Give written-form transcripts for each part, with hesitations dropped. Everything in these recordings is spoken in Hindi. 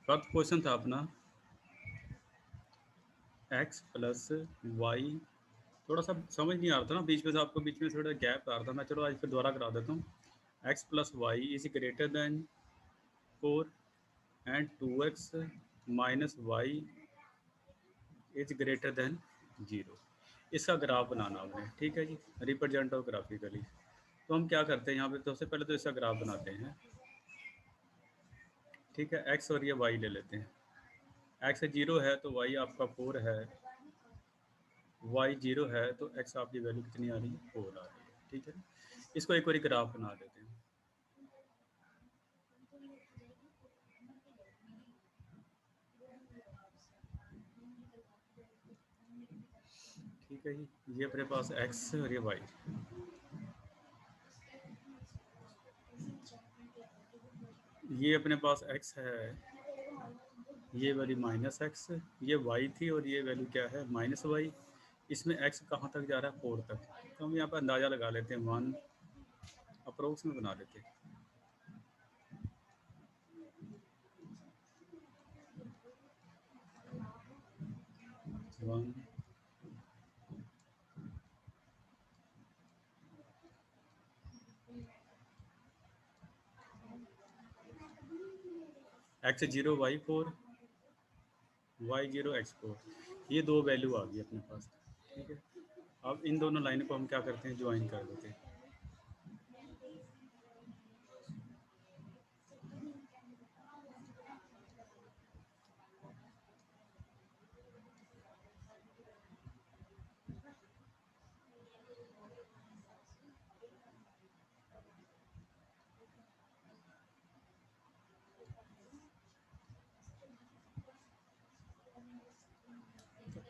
फर्स्ट क्वेश्चन था अपना x प्लस वाई। थोड़ा सा समझ नहीं आ रहा था ना, बीच में से आपको बीच में थोड़ा गैप आ रहा था। मैं चलो आज फिर दोबारा करा देता हूँ। x plus y is greater than 4 and 2x minus y is greater than 0। इसका ग्राफ बनाना हमने, ठीक है जी, रिप्रेजेंट और ग्राफिकली। तो हम क्या करते हैं यहाँ पे, सबसे पहले तो इसका ग्राफ बनाते हैं। ठीक है, x और ये y ले लेते हैं। x 0 है तो y आपका 4 है, y 0 है तो x आपकी वैल्यू कितनी आ रही है, 4 आ रही है। ठीक है, इसको एक बार ग्राफ बना देते हैं। ठीक है जी, ये अपने पास x और ये y। ये अपने पास x है, ये वाली माइनस एक्स, ये y थी, और ये वैल्यू क्या है, माइनस वाई। इसमें x कहाँ तक जा रहा है, 4 तक। तो हम यहाँ पर अंदाज़ा लगा लेते हैं, 1 अप्रोक्स में बना लेते हैं। 1 x 0 y 4 y 0 x 4, ये दो वैल्यू आ गई अपने पास। ठीक है, अब इन दोनों लाइन को हम क्या करते हैं, ज्वाइन कर देते हैं।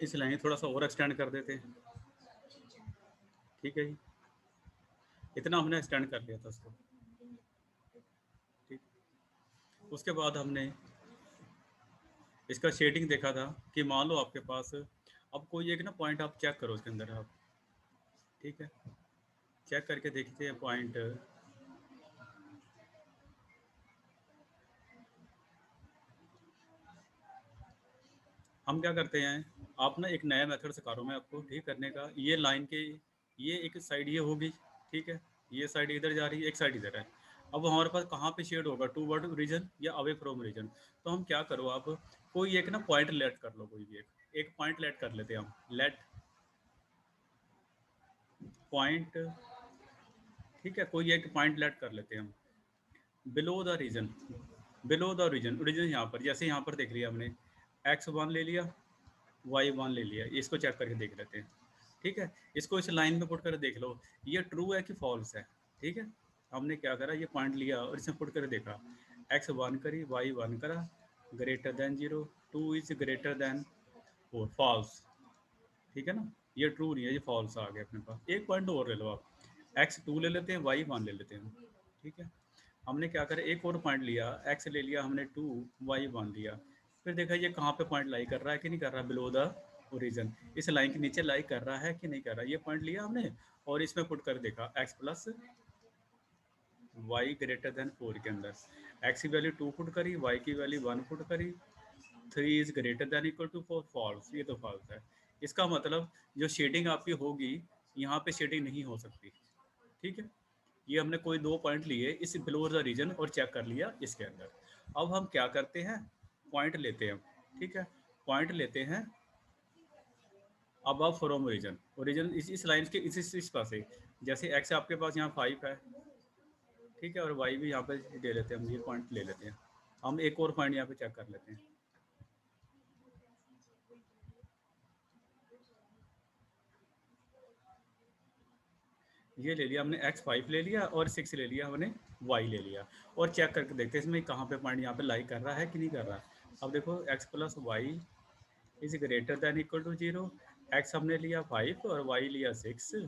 इस लाइन थोड़ा सा और एक्सटेंड कर देते हैं। ठीक है जी, इतना हमने एक्सटेंड कर लिया था उसको। ठीक, उसके बाद हमने इसका शेडिंग देखा था कि मान लो आपके पास अब कोई एक ना पॉइंट आप चेक करो उसके अंदर आप। ठीक है, चेक करके देखते हैं पॉइंट। हम क्या करते हैं, आप ना एक नया मेथड सिखा रहा हूँ मैं आपको ठीक करने का। ये लाइन के, ये एक साइड ये होगी, ठीक है, ये साइड इधर जा रही है, एक साइड इधर है। अब हमारे पास कहाँ पे शेड होगा, टू वर्ड रीजन या अवे फ्रॉम रीजन। तो हम क्या करो, आप कोई एक ना पॉइंट लेट कर लो, कोई भी एक पॉइंट लेट कर लेते हैं हम। लेट पॉइंट, ठीक है, कोई एक पॉइंट लेट कर लेते हैं हम below the region. Below the region, region यहाँ पर, जैसे यहाँ पर देख लिया हमने, x1 ले लिया, y1 ले लिया, इसको चेक करके देख लेते हैं। ठीक है, इसको इस लाइन में पुट कर देख लो, ये ट्रू है कि फॉल्स है। ठीक है, हमने क्या करा, ये पॉइंट लिया और इसमें पुट कर देखा, x1 करी, y1 करा, greater than 0, 2 is greater than 4, false. ठीक है ना, ये ट्रू नहीं है, ये फॉल्स आ गया अपने पास। एक पॉइंट और ले लो आप, x2 ले लेते हैं, y1 ले लेते हैं। ठीक है, हमने क्या करा, एक और पॉइंट लिया, x ले लिया हमने 2, y1 लिया। फिर देखा ये कहाँ पे पॉइंट लाई कर रहा है कि नहीं कर रहा, बिलो द ओरिजिन, इस लाइन के नीचे लाई कर रहा है कि नहीं कर रहा। ये पॉइंट लिया हमने और इसमें पुट कर देखा, x plus y greater than 4 के अंदर x की वैल्यू 2 पुट करी, y की वैल्यू 1 पुट करी, 3 is greater than equal to 4, false. ये तो फॉल्स है। इसका मतलब जो शेडिंग आपकी होगी, यहाँ पे शेडिंग नहीं हो सकती। ठीक है, ये हमने कोई दो पॉइंट लिए इस बिलो द रीजन और चेक कर लिया इसके अंदर। अब हम क्या करते हैं, पॉइंट लेते हैं। ठीक है, पॉइंट लेते हैं अब आप फ्रॉम ओरिजन, ओरिजन इस लाइन के इस पास है। जैसे एक्स आपके पास यहाँ 5 है, ठीक है, और वाई भी यहाँ पे ले लेते हैं, हम ये पॉइंट ले लेते हैं। हम एक और पॉइंट यहाँ पे चेक कर लेते हैं। ये ले लिया हमने, x5 ले लिया और 6 ले लिया हमने, y ले लिया। और चेक करके देखते हैं इसमें कहाँ पे पॉइंट यहाँ पे लाई कर रहा है कि नहीं कर रहा। अब देखो x plus y is greater than equal to 0। X हमने लिया 5 और वाई लिया 6।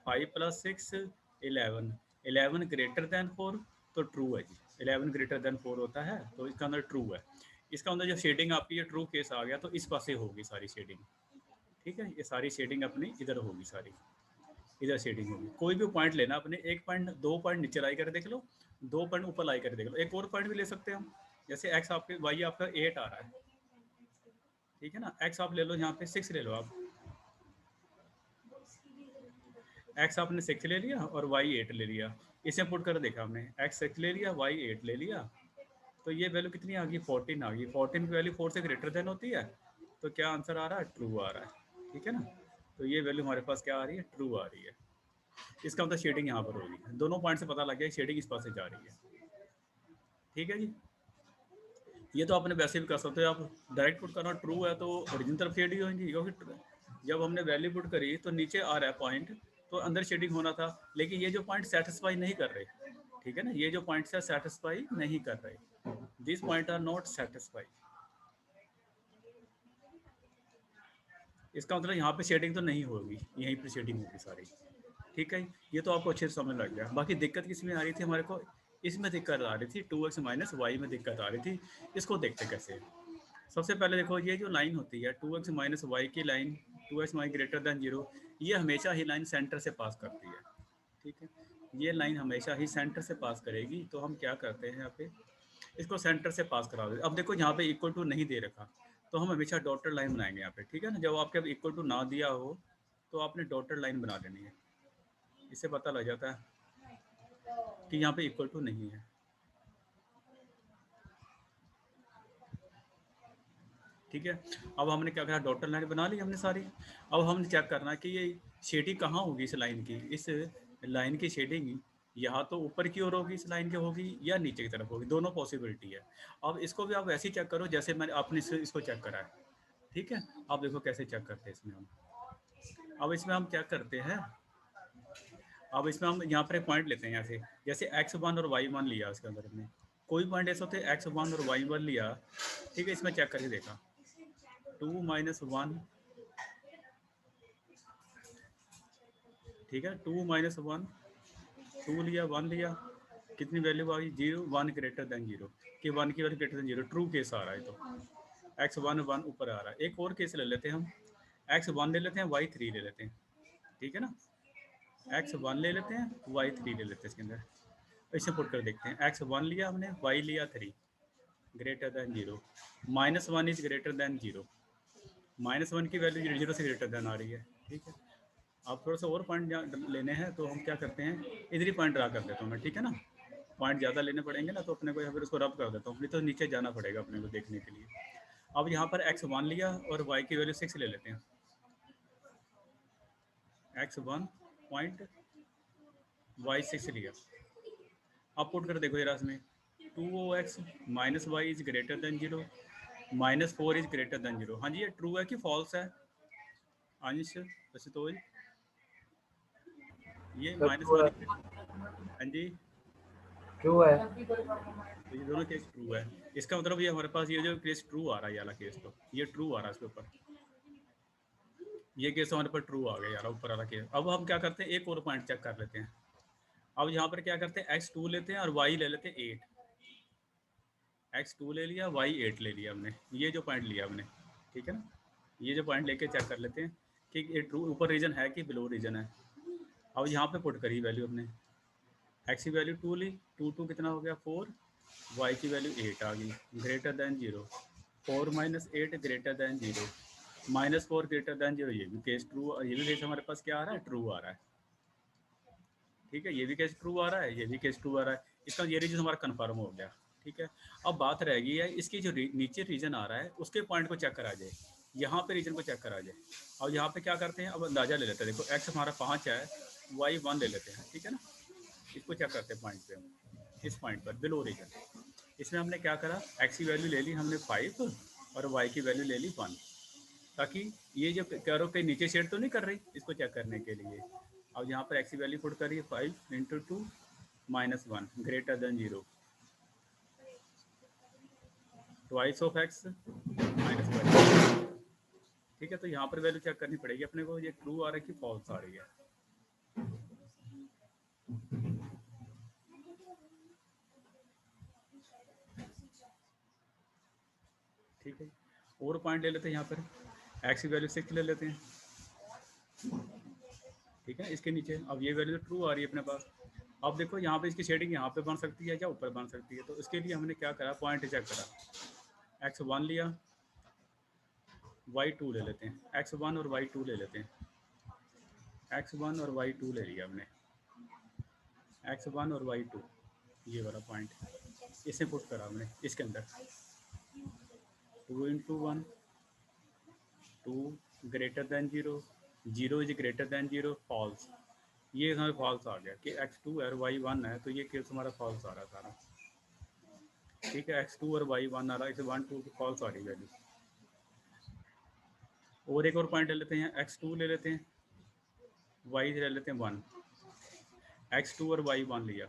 5 प्लस 6 11, 11 ग्रेटर देन 4, तो ट्रू है जी। 11 ग्रेटर देन 4 होता है तो इसका अंदर ट्रू है। इसका अंदर जो शेडिंग आपकी ये ट्रू केस आ गया, तो इस पासे होगी सारी शेडिंग। ठीक है, ये सारी शेडिंग अपनी इधर होगी, सारी इधर शेडिंग होगी। कोई भी पॉइंट लेना अपने, एक पॉइंट, दो पॉइंट नीचे लाई कर देख लो, दो पॉइंट ऊपर लाई कर देख लो, एक और पॉइंट भी ले सकते हैं हम। जैसे एक्स आपके वाई आपका 8 आ रहा है, ठीक है ना, एक्स आप ले लो यहाँ पे 6 ले लो आप, एक्स आपने 6 ले लिया और वाई 8 ले लिया, इसे पुट कर देखा हमने, एक्स 6 ले लिया वाई 8 ले लिया, तो ये वैल्यू कितनी आ गई 14 आ गई, 14 की वैल्यू 4 से ग्रेटर देन होती है, तो क्या आंसर आ रहा है ट्रू आ रहा है, ठीक है ना। तो ये वैल्यू हमारे पास क्या आ रही है, ट्रू आ रही है। इसका मतलब शेडिंग यहाँ पर होगी, दोनों पॉइंट से पता लग गया शेडिंग इस पास से जा रही है, ठीक है जी। ये तो आपने वैसे भी कर सकते हो, आप डायरेक्ट पुट करना ट्रू है तो ओरिजिन तरफ शेडिंग होगी, क्योंकि जब हमने वैल्यू पुट करी तो नीचे आ रहा है पॉइंट, तो अंदर शेडिंग होना था, लेकिन ये जो पॉइंट सेटिस्फाई नहीं कर रहे, ठीक है ना, ये जो पॉइंट्स है सेटिस्फाई नहीं कर रहे, this point are not satisfy. इसका मतलब यहाँ पे शेडिंग तो नहीं होगी, यहीं पे शेडिंग होगी सारी, ठीक है। ये तो आपको अच्छे से समझ लग गया। बाकी दिक्कत किस में आ रही थी हमारे को, इसमें दिक्कत आ रही थी 2x माइनस वाई में दिक्कत आ रही थी, इसको देखते कैसे। सबसे पहले देखो ये जो लाइन होती है 2x माइनस वाई की line, 2x y greater than zero, ये हमेशा ही लाइन सेंटर से पास करती है, ठीक है, ये लाइन हमेशा ही सेंटर से पास करेगी, तो हम क्या करते हैं यहाँ पे इसको सेंटर से पास करा देते। अब देखो यहाँ पे इक्वल टू नहीं दे रखा, तो हम हमेशा डॉटेड लाइन बनाएंगे यहाँ पे, ठीक है ना, जब आपके इक्वल टू ना दिया हो तो आपने डॉटेड लाइन बना देनी है, इससे पता लग जाता है कि यहाँ पे इक्वल टू नहीं है, ठीक है। अब हमने क्या करा, डॉटेड लाइन बना ली हमने सारी। अब हमने चेक करना है कि ये शेडिंग कहाँ होगी इस लाइन की, इस लाइन की शेडिंग यहाँ तो ऊपर की ओर होगी इस लाइन के होगी, या नीचे की तरफ होगी, दोनों पॉसिबिलिटी है। अब इसको भी आप ऐसे ही चेक करो जैसे मैंने आपने इसको चेक करा है, ठीक है। आप देखो कैसे चेक करते हैं इसमें हम, अब इसमें हम क्या करते हैं, अब इसमें हम यहाँ पर एक पॉइंट लेते हैं यहाँ से, जैसे x1 और y1 लिया, उसके अंदर हमने कोई पॉइंट ऐसे होते हैं x1 और y1 लिया, ठीक है, इसमें चेक करके देखा 2 माइनस 1, ठीक है, 2 माइनस 1, 2 लिया 1 लिया, कितनी वैल्यू आ गई 0, 1 ग्रेटर देन 0, कि 1 की value greater than 0, true case आ रहा है, तो x1 1 ऊपर आ रहा है। एक और केस ले लेते हैं हम, x1 ले लेते हैं y3 ले लेते हैं, ठीक है ना, x1 ले लेते हैं y3 ले लेते हैं इसके अंदर, इसे पुट कर देखते हैं, x1 लिया हमने y लिया 3 greater than 0, -1 is greater than 0, -1 की वैल्यू 0 से ग्रेटर देन आ रही है, ठीक है। आप थोड़ा सा और पॉइंट लेने हैं तो हम क्या करते हैं, इधर ही पॉइंट ड्रा कर देता हूँ मैं, ठीक है ना, पॉइंट ज़्यादा लेने पड़ेंगे ना तो अपने को, या फिर उसको रब कर देता हूँ, नहीं तो नीचे जाना पड़ेगा अपने को देखने के लिए। अब यहाँ पर x1 लिया और y की वैल्यू 6 ले लेते हैं, x1 पॉइंट y6 लिया, अब पुट कर देखो जरा इसमें 2x minus y is greater than 0, -4 is greater than 0, हाँ जी ये ट्रू है कि फॉल्स है अंश, वैसे तो ये सर ट्रू -1, है। हाँ जी, ट्रू है। तो ये दोनों केस ट्रू है, इसका मतलब ये हमारे पास ये जो केस ट्रू आ रहा है, ये वाला केस तो ये ट्रू आ रहा है इसके ऊपर, ये केस हमारे पास ट्रू आ गया यार ऊपर वाला केस। अब हम क्या करते हैं, एक और पॉइंट चेक कर लेते हैं। अब यहाँ पर क्या करते हैं, x2 लेते हैं और y ले लेते हैं 8, x2 ले लिया y 8 ले लिया हमने, ये जो पॉइंट लिया हमने, ठीक है ना, ये जो पॉइंट लेके चेक कर लेते हैं कि ये ट्रू ऊपर रीजन है कि बिलो रीजन है। अब यहाँ पे पुट करी वैल्यू हमने, x की वैल्यू 2 ली, 2 कितना हो गया 4, y की वैल्यू 8 आ गई, greater than 0, 4 minus 8 greater than 0, -4 greater than 0, ये भी केस ट्रू, ये भी केस हमारे पास क्या आ रहा है, ट्रू आ रहा है, ठीक है, ये भी केस ट्रू आ रहा है, ये भी केस ट्रू आ रहा है, इसका ये रीजन हमारा कन्फर्म हो गया, ठीक है। अब बात रह गई है इसकी जो नीचे रीजन आ रहा है उसके पॉइंट को चेक करा जाए, यहाँ पे रीजन को चेक करा जाए। और यहाँ पे क्या करते हैं, अब अंदाजा ले लेते हैं, देखो x हमारा 5 है, y 1 ले लेते हैं, ठीक है ना, इसको चेक करते हैं पॉइंट पे हम, इस पॉइंट पर बिलो रीजन, इसमें हमने क्या करा, x की वैल्यू ले ली हमने 5 और y की वैल्यू ले ली 1, ताकि ये जो कैरो के नीचे शेड तो नहीं कर रही, इसको चेक करने के लिए। अब यहाँ पर x की वैल्यू पुट करिए 5 into 2 -1 greater than 0, twice of x -1, ठीक है। तो यहाँ पर वैल्यू चेक करनी पड़ेगी अपने को, ये ट्रू आ रहा है कि फॉल्स आ रही है, ठीक है। और पॉइंट ले लेते हैं यहाँ पर, x की वैल्यू 6 ले लेते हैं, ठीक है, इसके नीचे अब ये वैल्यू ट्रू आ रही है अपने पास, अब देखो यहाँ पे इसकी शेडिंग यहाँ पे बन सकती है या ऊपर बन सकती है, तो इसके लिए हमने क्या करा, पॉइंट चेक करा, x1 लिया, y2 ले लेते हैं, x1 और y2 ले लेते हैं, x1 और y2 ले लिया हमने, x1 और y2 ये वाला पॉइंट इसे पुट करा हमने इसके अंदर, 2 into 1, 2 greater than 0, 0 is greater than 0, false, ये हमारा फॉल्स आ गया कि x2 और y1 है, तो ये केस हमारा फॉल्स आ रहा सारा, ठीक है, x2 और y1 आ रहा है, इसे 1 2 फॉल्स आ रही वैल्यू। और एक और पॉइंट ले लेते हैं, x2 ले लेते हैं, y ले लेते हैं 1, x2 और y1 लिया,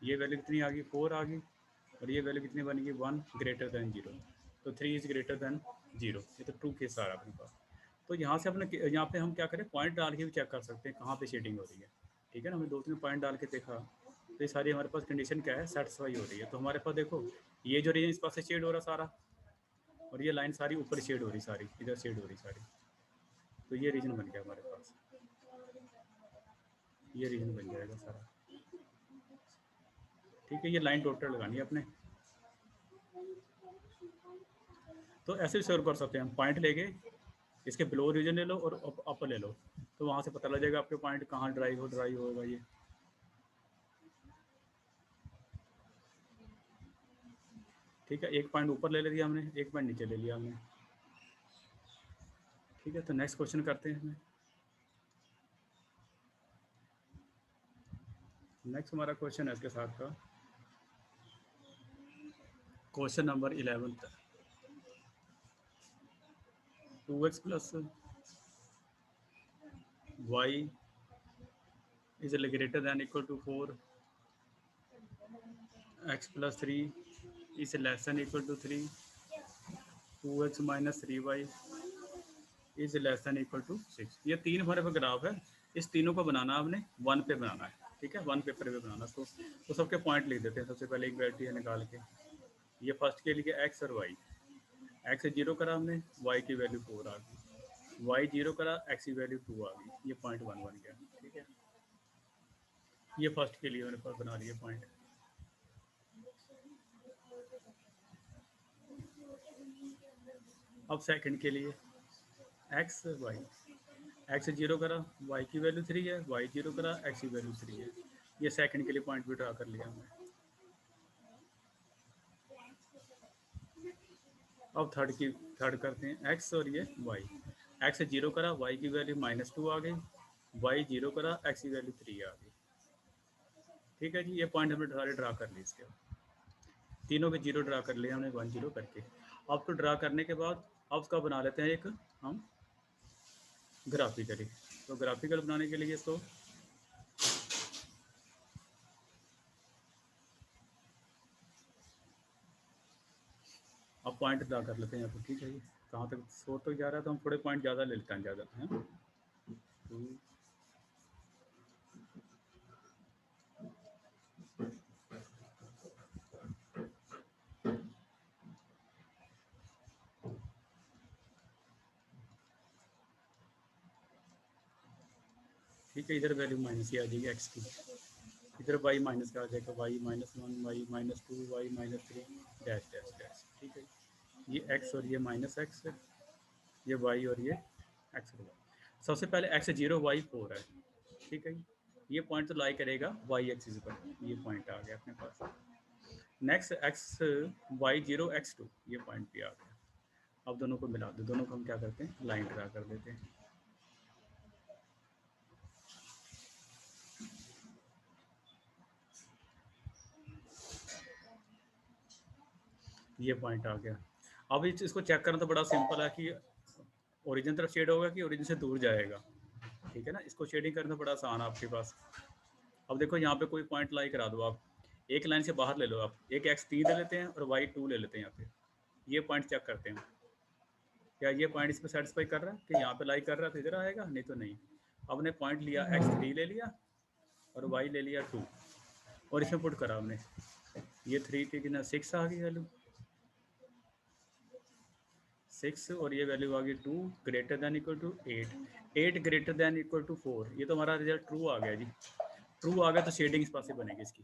ये वैल्यू कितनी आ गई, 4 आ गई, और ये वैल्यू कितनी बनेगी, 1 ग्रेटर दैन 0, तो 3 इज ग्रेटर दैन 0, ये तो ट्रू केस आ रहा है अपने पास। तो यहाँ से अपने यहाँ पे हम क्या करें, पॉइंट डाल के भी चेक कर सकते हैं कहाँ पे शेडिंग हो रही है, ठीक है ना, हमने 2-3 पॉइंट डाल के देखा, तो ये सारी हमारे पास कंडीशन क्या है, सेटिस्फाई हो रही है। तो हमारे पास देखो ये जो रीजन इस पास से शेड हो रहा सारा, और ये लाइन सारी ऊपर शेड हो रही, सारी इधर शेड हो रही सारी, तो ये रीजन बन गया हमारे पास, ये रीजन बन जाएगा सारा, ठीक है। ये लाइन टोटल लगानी है अपने, तो ऐसे भी सर्व कर सकते हैं हम, पॉइंट लेके इसके बिलो रीजन ले लो और अप ले लो, तो वहाँ से पता लग जाएगा आपके पॉइंट कहाँ ड्राई होगा ये, ठीक है। एक पॉइंट ऊपर ले लिया हमने, एक पॉइंट नीचे ले लिया हमने, ठीक है। तो नेक्स्ट क्वेश्चन करते हैं हमें, नेक्स्ट हमारा क्वेश्चन है इसके साथ का question number 11, 2x plus y is greater than equal to 4, x plus 3 is less than equal to 3, 2x minus 3y is less than equal to 6। ये तीन हमारे पास ग्राफ है, इस तीनों को बनाना आपने 1 पे बनाना है, ठीक है, 1 पेपर पे बनाना। तो सबके पॉइंट लिख देते हैं। सबसे पहले एक वैल्यू है निकाल के, ये फर्स्ट के लिए x और y, x 0 करा हमने, y की वैल्यू 4 आ गई, y 0 करा, x की वैल्यू 2 आ गई, ये पॉइंट 1 बन गया, ठीक है। ये फर्स्ट के लिए मेरे पास बना लिए पॉइंट। अब सेकंड के लिए एक्स वाई, एक्स 0 करा, वाई की वैल्यू 3 है, वाई 0 करा, एक्स की वैल्यू 3 है, ये सेकंड के लिए पॉइंट भी ड्रा कर लिया हमने। अब थर्ड करते हैं, एक्स और ये वाई, एक्स 0 करा, वाई की वैल्यू -2 आ गई, वाई 0 करा, एक्स की वैल्यू 3 आ गई, ठीक है जी। ये पॉइंट हमने सारे ड्रा कर लिए, इसके तीनों के 0 ड्रा कर लिया हमने 1 0 करके। अब तो ड्रा करने के बाद अब उसका बना लेते हैं एक हम ग्राफिकली। तो ग्राफिकल बनाने के लिए इसको अब पॉइंट ड्रा कर लेते हैं यहाँ पर, ठीक है जी। कहाँ तक 100 तक जा रहा है, तो हम थोड़े पॉइंट ज़्यादा ले लेते हैं, ज़्यादा है। ठीक है, इधर वैल्यू माइनस ही आ जाएगी एक्स की, इधर वाई माइनस का आ जाएगा, y -1, y -2, y -3 dash dash dash, ठीक है। ये एक्स और ये माइनस एक्स है, ये वाई और ये एक्स और वाई। सबसे पहले एक्स 0 वाई 4 है, ठीक है। ये पॉइंट तो लाई करेगा वाई एक्सिस पर, ये पॉइंट आ गया अपने पास। नेक्स्ट एक्स वाई 0 x2, ये पॉइंट भी आ गया। अब दोनों को मिला दो, दोनों को हम क्या करते हैं, लाइन ड्रा कर देते हैं। ये पॉइंट आ गया। अब इसको चेक करना तो बड़ा सिंपल है कि ओरिजिन तरफ शेड होगा कि ओरिजिन से दूर जाएगा, ठीक है ना। इसको शेडिंग करना बड़ा आसान है आपके पास। अब देखो यहाँ पे कोई पॉइंट लाई करा दो आप, एक लाइन से बाहर ले लो आप, एक x3 ले लेते हैं और y2 ले लेते हैं यहाँ पे। ये पॉइंट चेक करते हैं क्या ये पॉइंट इस पर सेटिस्फाई कर रहा है कि यहाँ पे लाई कर रहा है तो इधर आएगा, नहीं तो नहीं। अब ने पॉइंट लिया x3 ले लिया और y ले लिया 2, और इसमें पुट करा हमने, ये 3 की कितना 6 आ गई वैल्यू, 6, और ये वैल्यू आ गई 2 greater than equal to 8, 8 greater than equal to 4। ये तो हमारा रिजल्ट ट्रू आ गया जी। ट्रू आ गया तो शेडिंग इस पास से बनेगी इसकी।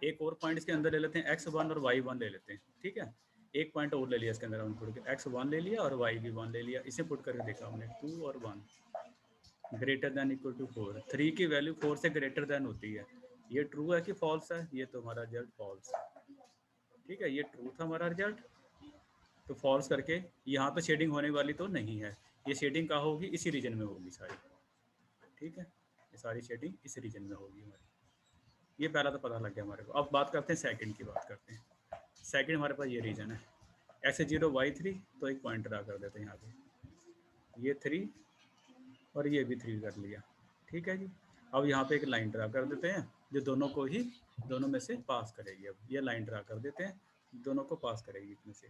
एक और पॉइंट इसके अंदर ले लेते हैं, x1 और y1 ले लेते हैं, ठीक है। एक पॉइंट और ले लिया इसके अंदर, हम पुट के x1 ले लिया और y भी 1 ले लिया, इसे पुट करके देखा हमने 2 और 1 ग्रेटर देन इक्वल टू 4। 3 की वैल्यू 4 से ग्रेटर देन होती है। ये ट्रू है कि फॉल्स है? ये तो हमारा रिजल्ट फॉल्स है, ठीक है। ये ट्रू था हमारा रिजल्ट, तो फॉल्स करके यहाँ पे शेडिंग होने वाली तो नहीं है। ये शेडिंग कहाँ होगी? इसी रीजन में होगी सारी, ठीक है। ये सारी शेडिंग इस रीजन में होगी हमारी। ये पहला तो पता लग गया हमारे को। अब बात करते हैं सेकंड की, बात करते हैं। सेकंड हमारे पास ये रीजन है x0 y3, तो एक पॉइंट ड्रा कर देते हैं यहाँ पे, ये 3 और ये भी 3 कर लिया, ठीक है जी। अब यहाँ पे एक लाइन ड्रा कर देते हैं जो दोनों को ही, दोनों में से पास करेगी। अब ये लाइन ड्रा कर देते हैं, दोनों को पास करेगी इसमें से,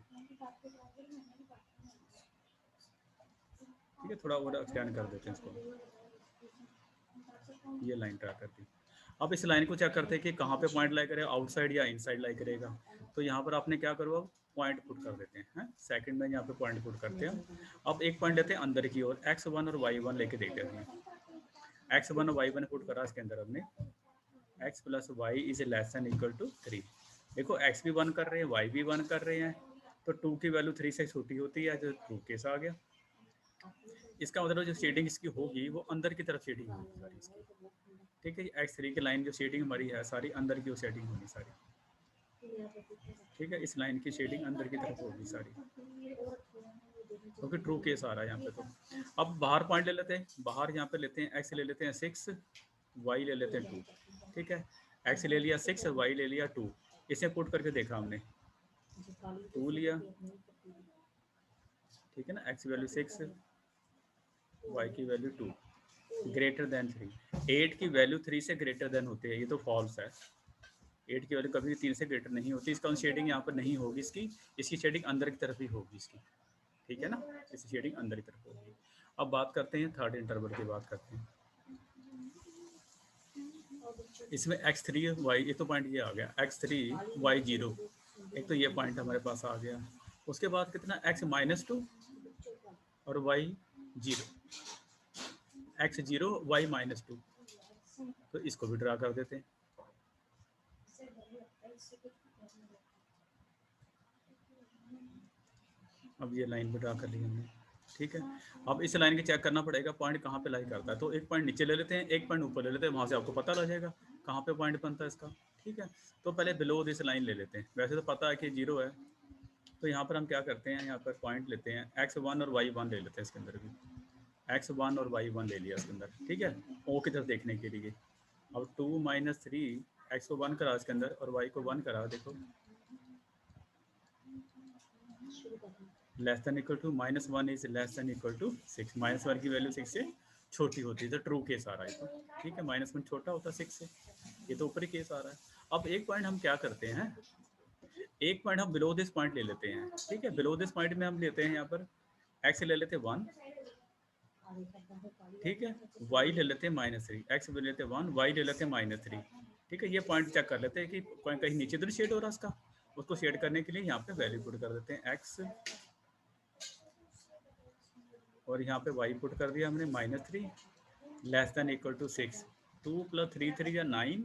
ठीक है। थोड़ा और एक्सटेंड कर देते हैं इसको, ये लाइन ड्रा कर दी। अब इस लाइन को चेक करते हैं कि कहाँ पे पॉइंट लाई करेगा, आउटसाइड या इनसाइड लाई करेगा। तो यहाँ पर आपने क्या करो, अब पॉइंट पुट कर देते हैं, सेकंड में यहाँ पे पॉइंट पुट करते हैं। अब एक पॉइंट लेते हैं अंदर की ओर, x1 और y1 लेके देखते हैं। x1 और y1 पुट करा इसके अंदर हमने, x plus y is less than equal to 3। देखो x भी 1 कर रहे हैं, y भी 1 कर रहे हैं, तो 2 की वैल्यू 3 से छोटी होती है, जो ट्रू केस आ गया। इसका मतलब जो शेडिंग इसकी होगी वो अंदर की तरफ शेडिंग होगी सारी इसकी, ठीक है। x3 की लाइन जो शेडिंग हमारी है सारी अंदर की शेडिंग होगी सारी, ठीक है। इस लाइन की शेडिंग अंदर की तरफ होगी सारी, क्योंकि ट्रू केस आ रहा है यहाँ पे। तो अब बाहर पॉइंट ले लेते हैं, बाहर यहाँ पे लेते हैं x ले लेते हैं 6, y ले लेते हैं 2, ठीक है। x ले लिया 6 और y ले लिया 2, इसे पुट करके देखा हमने, 2 लिया, ठीक है ना। x वैल्यू 6, y की वैल्यू 2, ग्रेटर देन 3। 8 की वैल्यू 3 से ग्रेटर देन होती है, ये तो फॉल्स है। 8 की वैल्यू कभी भी 3 से ग्रेटर नहीं होती, इसका शेडिंग यहाँ पर नहीं होगी इसकी शेडिंग अंदर की तरफ ही होगी इसकी, ठीक है ना। इसकी शेडिंग अंदर की तरफ होगी। अब बात करते हैं थर्ड इंटरवल की, बात करते हैं। इसमें x3 y, ये तो पॉइंट ये आ गया x3 y0, एक तो ये पॉइंट हमारे पास आ गया। उसके बाद कितना x-2 और y0, x0 y-2, तो इसको भी ड्रा कर देते हैं। अब ये लाइन भी ड्रा कर ली हमने, ठीक है। अब इस लाइन के चेक करना पड़ेगा पॉइंट कहाँ पे लाई करता है। तो एक पॉइंट नीचे ले लेते हैं, एक पॉइंट ऊपर ले लेते हैं, वहाँ से आपको पता लग जाएगा कहाँ पे पॉइंट बनता है इसका, ठीक है। तो पहले बिलो दिस लाइन ले लेते हैं। वैसे तो पता है कि 0 है, तो यहाँ पर हम क्या करते हैं, यहाँ पर पॉइंट लेते हैं x1 और y1 ले लेते हैं इसके अंदर भी, x1 और y1 ले लिया इसके अंदर, ठीक है, ओ की तरफ देखने के लिए। अब 2 - 3, x को 1 करा इसके अंदर और y को 1 करा, देखो less than equal to, -1 is less than equal to 6। -1 की वैल्यू 6 से छोटी होती है, तो ट्रू केस आ रहा है, तो ठीक है। -1 छोटा होता है 6 से, ये तो ऊपरी केस आ रहा है। अब एक पॉइंट हम क्या करते हैं, एक पॉइंट हम बिलो दिस पॉइंट ले लेते हैं, ठीक है। बिलो दिस पॉइंट में हम लेते हैं यहाँ पर x ले लेते हैं 1, ठीक है, y ले लेते हैं -3, x ले लेते हैं 1, y ले लेते हैं -3, ठीक है। ये पॉइंट चेक कर लेते हैं कि कहीं नीचे तो नहीं शेड हो रहा इसका, उसको शेड करने के लिए यहाँ पे वैल्यू पुट कर देते हैं x, और यहाँ पे y पुट कर दिया हमने -3 लेस देन इक्वल टू 6। 2 + 3 3 या 9,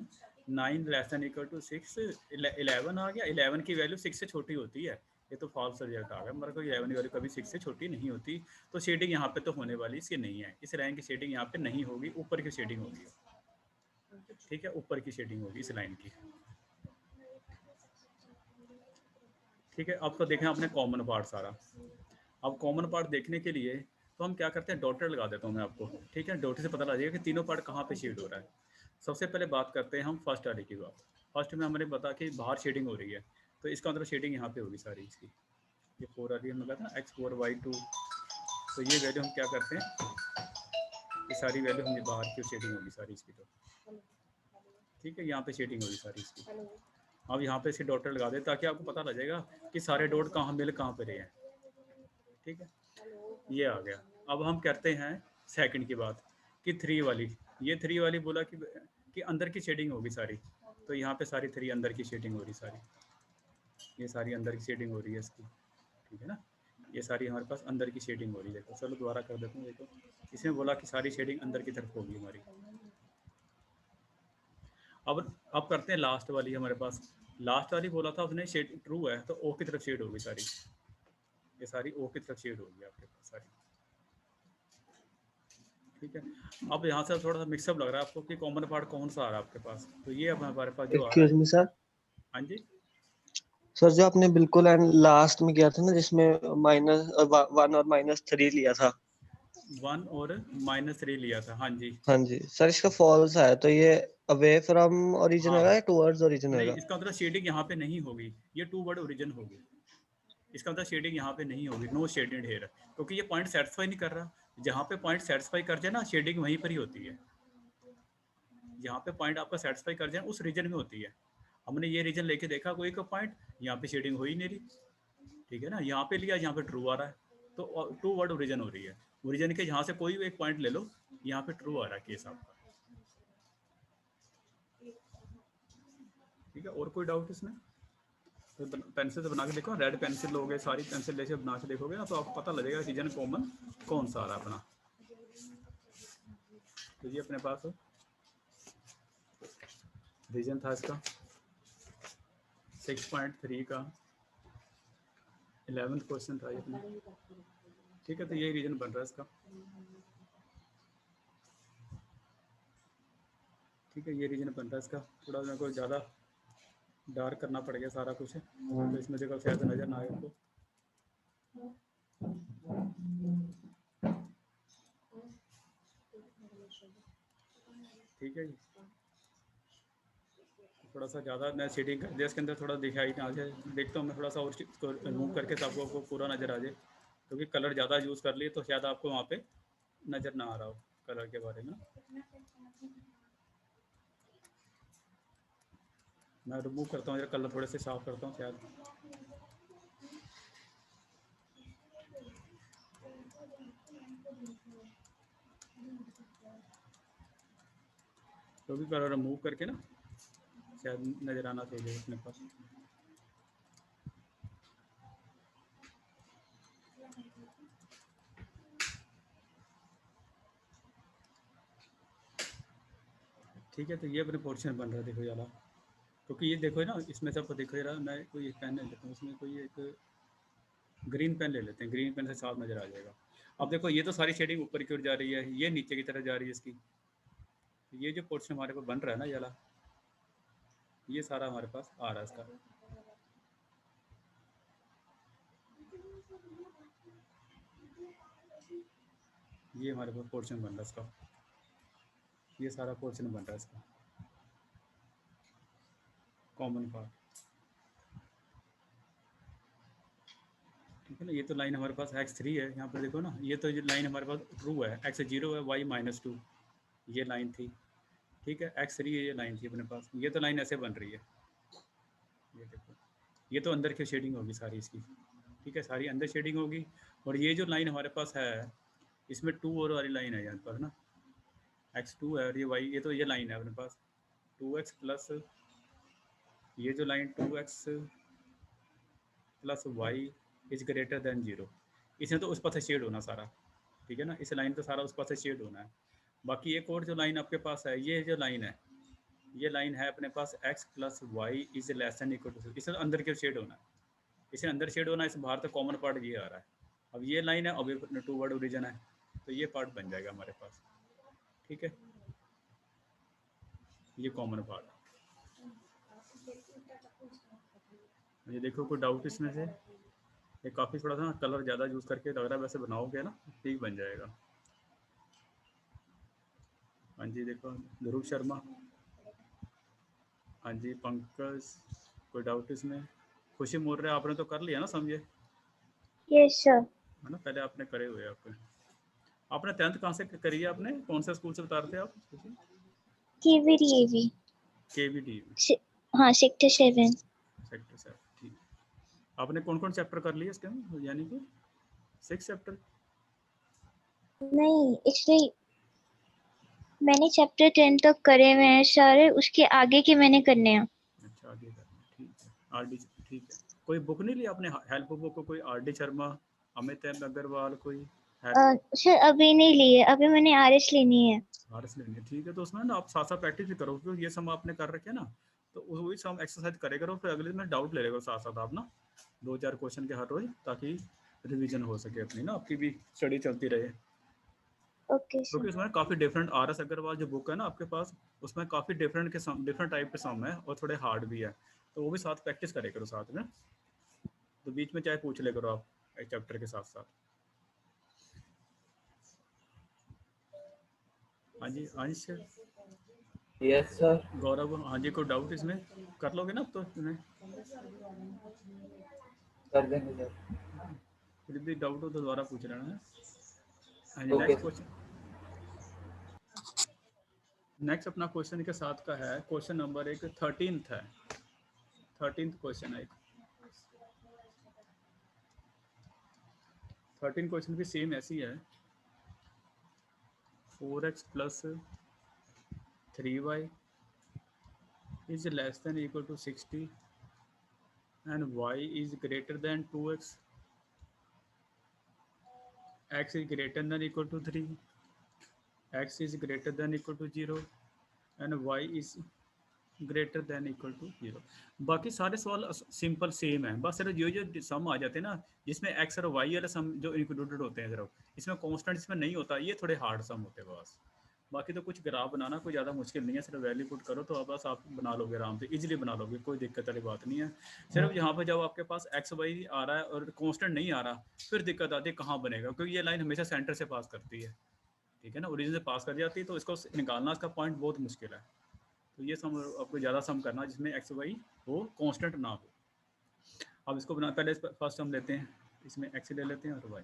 9 लेस देन इक्वल टू 6, 11 आ गया। 11 की वैल्यू 6 से छोटी होती है, ये तो फॉल्स रिजल्ट आ गया हमारे को। 11 की वैल्यू कभी 6 से छोटी नहीं होती, तो शेडिंग यहाँ पे तो होने वाली इसकी नहीं है। इस लाइन की शेडिंग यहाँ पे नहीं होगी, ऊपर की शेडिंग होगी, ठीक है, ऊपर की शेडिंग होगी इस लाइन की, ठीक है। अब तो देखें आपने कॉमन पार्ट सारा। अब कॉमन पार्ट देखने के लिए तो हम क्या करते हैं, डॉटर लगा देता हूँ मैं आपको, ठीक है। डॉटर से पता लग जाएगा कि तीनों पार्ट कहाँ पे शेड हो रहा है। सबसे पहले बात करते हैं हम फर्स्ट वाले की बात। फर्स्ट में हमने बता कि बाहर शेडिंग हो रही है, तो इसका मतलब शेडिंग यहाँ पे होगी सारी इसकी। ये 4 आ रही है, हमने कहा था ना x4 y2, तो ये वैल्यू हम क्या करते हैं, ये सारी वैल्यू हमें बाहर की शेडिंग होगी सारी इसकी, तो ठीक है, यहाँ पे शेडिंग होगी सारी इसकी। अब यहाँ पे इसके डॉटर लगा दे ताकि आपको पता लग जाएगा कि सारे डॉट कहाँ मिल कहाँ पे रहे हैं, ठीक है। ये आ गया। अब हम करते हैं सेकंड की बात कि 3 वाली, ये 3 वाली बोला कि अंदर की शेडिंग होगी सारी, तो यहाँ पे सारी 3 अंदर की शेडिंग हो रही सारी, ये सारी अंदर की शेडिंग हो रही है इसकी, ठीक है ना। ये सारी हमारे पास अंदर की शेडिंग हो रही है। देखो चलो दोबारा कर देता हूँ। देखो इसमें बोला कि सारी शेडिंग अंदर की तरफ होगी हमारी, अब करते हैं लास्ट वाली हमारे पास। लास्ट वाली बोला था उसने शेड ट्रू है, तो ओ की तरफ शेड होगी सारी, ये सारी ओ की तरफ शेड होगी आपके पास सारी। ठीक है, अब यहाँ से थोड़ा सा मिक्सअप लग रहा है आपको कि कॉमन पार्ट कौन सा आ रहा है आपके पास, तो ये अब हमारे पास जो आ रहा एक्सक्यूज है। मी सर। हाँ जी, सर जो आपने बिल्कुल एंड लास्ट में किया था ना, जिसमें -1 और -3 लिया था। 1 और -3 लिया था, हाँ जी। हाँ जी सर, इसका फॉल्स है, तो ये अवे फ्रॉम ओरिजिन हाँ होगा या टुवर्ड्स ओरिजिन नहीं, होगा? इसका मतलब शेडिंग यहाँ पे नहीं होगी, ये टू वर्ड ओरिजिन होगी। इसका मतलब शेडिंग यहाँ पे नहीं होगी, नो शेडेड हेयर, क्योंकि ये पॉइंट सेटिस्फाई नहीं कर रहा। जहाँ पे पॉइंट सेटिस्फाई कर जाए ना, शेडिंग वहीं पर ही होती है। जहाँ पे पॉइंट आपका सेटिस्फाई कर जाए उस रीजन में होती है। हमने ये रीजन लेके देखा कोई का पॉइंट, यहाँ पे शेडिंग हो ही नहीं रही, ठीक है ना। यहाँ पे लिया, यहाँ पे ट्रू आ रहा है, तो टू वर्ड ओरिजिन हो रही है। ओरिजिन के यहाँ से कोई भी एक पॉइंट ले लो, यहाँ पे ट्रू आ रहा है केस आपका। ठीक है, और कोई डाउट इसमें? तो पेंसिल से बना के देखो, रेड पेंसिल लोगे, सारी पेंसिल लेके बना के देखोगे ना, तो आपको पता लगेगा रीजन कॉमन कौन सा आ रहा है अपना। तो ये अपने पास रीजन था इसका 6.3 का 11th क्वेश्चन था ये अपना। ठीक है, तो यही रीजन बन रहा है इसका। ठीक है, ये रीजन बन रहा है इसका। थोड़ा मेरे को ज़्यादा डार्क करना पड़ गया सारा कुछ, तो इसमें देखो शायद नज़र ना आए आपको। ठीक है जी, थोड़ा सा ज़्यादा मैं शेडिंग कर दिया इसके अंदर, थोड़ा दिखाई कहाँ से देखता हूँ मैं, थोड़ा सा और इसको रिमूव करके ताकि आपको पूरा नज़र आ जाए, क्योंकि कलर ज़्यादा यूज़ कर लिए तो शायद आपको वहाँ पे नज़र ना आ रहा हो कलर के बारे में ना। मैं रिमूव करता हूँ, कलर थोड़े से साफ करता हूँ शायद। तो भी कलर रिमूव करके ना शायद नज़र आना चाहिए अपने पास। ठीक है, तो ये अपने पोर्शन बन रहा है, देखो यार, क्योंकि ये देखो ना, इसमें से आपको देखो यार, मैं कोई पेन ले लेता हूँ, इसमें कोई एक ग्रीन पेन ले लेते हैं, ग्रीन पेन से साफ नज़र आ जाएगा। अब देखो ये तो सारी शेडिंग ऊपर की ओर जा रही है, ये नीचे की तरफ जा रही है इसकी। ये जो पोर्शन हमारे पास बन रहा है ना याला, ये सारा हमारे पास आ रहा है इसका। ये हमारे पास पोर्शन बन रहा है इसका, ये सारा पोर्शन बन रहा है इसका कॉमन पार्ट। ठीक है ना, ये तो लाइन हमारे पास x3 है, यहाँ पर देखो ना, ये तो ये लाइन हमारे पास ट्रू है, x0 है, y-2 ये लाइन थी। ठीक है, x3 ये लाइन थी अपने पास, ये तो लाइन ऐसे बन रही है। ये देखो, ये तो अंदर की शेडिंग होगी सारी इसकी। ठीक है, सारी अंदर शेडिंग होगी। और ये जो लाइन हमारे पास है, इसमें 2 और वाली लाइन है यहाँ पर ना, x2 है और ये y, ये तो ये लाइन है अपने पास 2x प्लस ये जो line 2x plus y is greater than 0, इसमें तो उस पास से शेड होना सारा। ठीक है ना, इस लाइन तो सारा उस पास से शेड होना है। बाकी एक और जो लाइन आपके पास है, ये जो लाइन है, ये लाइन है अपने पास x plus y is less than equal to, इसे अंदर के शेड होना है, इसे अंदर शेड होना है, इस बाहर तो कॉमन पार्ट ये आ रहा है। अब ये लाइन है, अब ये टू वर्ड ओरिजिन है, तो ये पार्ट बन जाएगा हमारे पास। ठीक है, ये कॉमन पार्ट। ये देखो कोई डाउट इसमें से? ये काफ़ी थोड़ा सा कलर ज़्यादा यूज़ करके लग रहा है, वैसे बनाओगे ना ठीक बन जाएगा। हाँ जी, देखो ध्रुव शर्मा, हाँ जी पंकज, कोई डाउट इसमें? खुशी मोर रहे, आपने तो कर लिया ना समझे, यस सर। है ना, पहले आपने करे हुए आपने। आपने 10th कहाँ से करी है, आपने कौन सा स्कूल से बता रहे थे आप? केवीडीएवी। KVD हाँ, सेक्टर 7। सेक्टर 7, ठीक। आपने कौन कौन चैप्टर कर लिए इसके अंदर, यानी कि 6 चैप्टर? नहीं, एक्चुअली मैंने चैप्टर 10 तक करे हुए हैं सारे, उसके आगे के मैंने करने हैं। अच्छा, आगे करना, ठीक है। RD, ठीक है। कोई बुक नहीं ली आपने हेल्प बुक, कोई RD शर्मा, अमित एम अग्रवाल कोई? सर अभी नहीं लिए, अभी मैंने आरएस लेनी है। आरएस लेनी है, ठीक है। तो उसमें ना आप साथ साथ प्रैक्टिस भी करो, क्योंकि ये सम आपने कर रखे हैं ना, तो वही सम एक्सरसाइज करे करो, फिर अगले दिन में डाउट ले लेगा साथ साथ आप ना 2-4 क्वेश्चन के हर रोज, ताकि रिवीजन हो सके अपनी ना, आपकी भी स्टडी चलती रहे। Okay sir. क्योंकि उसमें काफ़ी डिफरेंट आरएस अग्रवाल जो बुक है ना आपके पास, उसमें काफ़ी डिफरेंट के सम, डिफरेंट टाइप के सम है और थोड़े हार्ड भी है, तो वो भी साथ प्रैक्टिस करे करो साथ में। तो बीच में चाहे पूछ ले करो आप एक चैप्टर के साथ साथ। हाँ जी, अंश, यस सर। गौरव, हाँ जी, कोई डाउट इसमें कर लोगे ना अब तो तुम्हें? कर देंगे सर। फिर भी डाउट हो तो दोबारा पूछ लेना है। हाँ जी, ओके नेक्स्ट क्वेश्चन। नेक्स्ट अपना क्वेश्चन के साथ का है क्वेश्चन नंबर एक 13th है, 13th क्वेश्चन है। 13 क्वेश्चन भी सेम ऐसी है। 4x plus 3y is less than equal to 60 and y is greater than 2x, x is greater than equal to 3, x is greater than equal to 0 and y is greater than equal to 0। बाकी सारे सवाल सिंपल सेम है, बस सिर्फ ये जो सम आ जाते हैं ना, जिसमें एक्स और वाई वाले सम जो इंक्लूडेड होते हैं, सिर्फ इसमें कांस्टेंट इसमें नहीं होता, ये थोड़े हार्ड सम होते हैं बस। बाकी तो कुछ ग्राफ बनाना कोई ज़्यादा मुश्किल नहीं है, सिर्फ वैल्यू पुट करो तो बस आप बना लोगे आराम से, इजीली बना लोगे, कोई दिक्कत वाली बात नहीं है। सिर्फ यहाँ पर जब आपके पास एक्स वाई आ रहा है और कांस्टेंट नहीं आ रहा, फिर दिक्कत आती है कहाँ बनेगा, क्योंकि ये लाइन हमेशा सेंटर से पास करती है, ठीक है ना, ओरिजिन से पास कर जाती है, तो इसको निकालना इसका पॉइंट बहुत मुश्किल है। तो ये सम आपको ज़्यादा सम करना जिसमें एक्स वाई वो कांस्टेंट ना हो। अब इसको बना, पहले फर्स्ट हम लेते हैं, इसमें एक्स ले लेते हैं और वाई।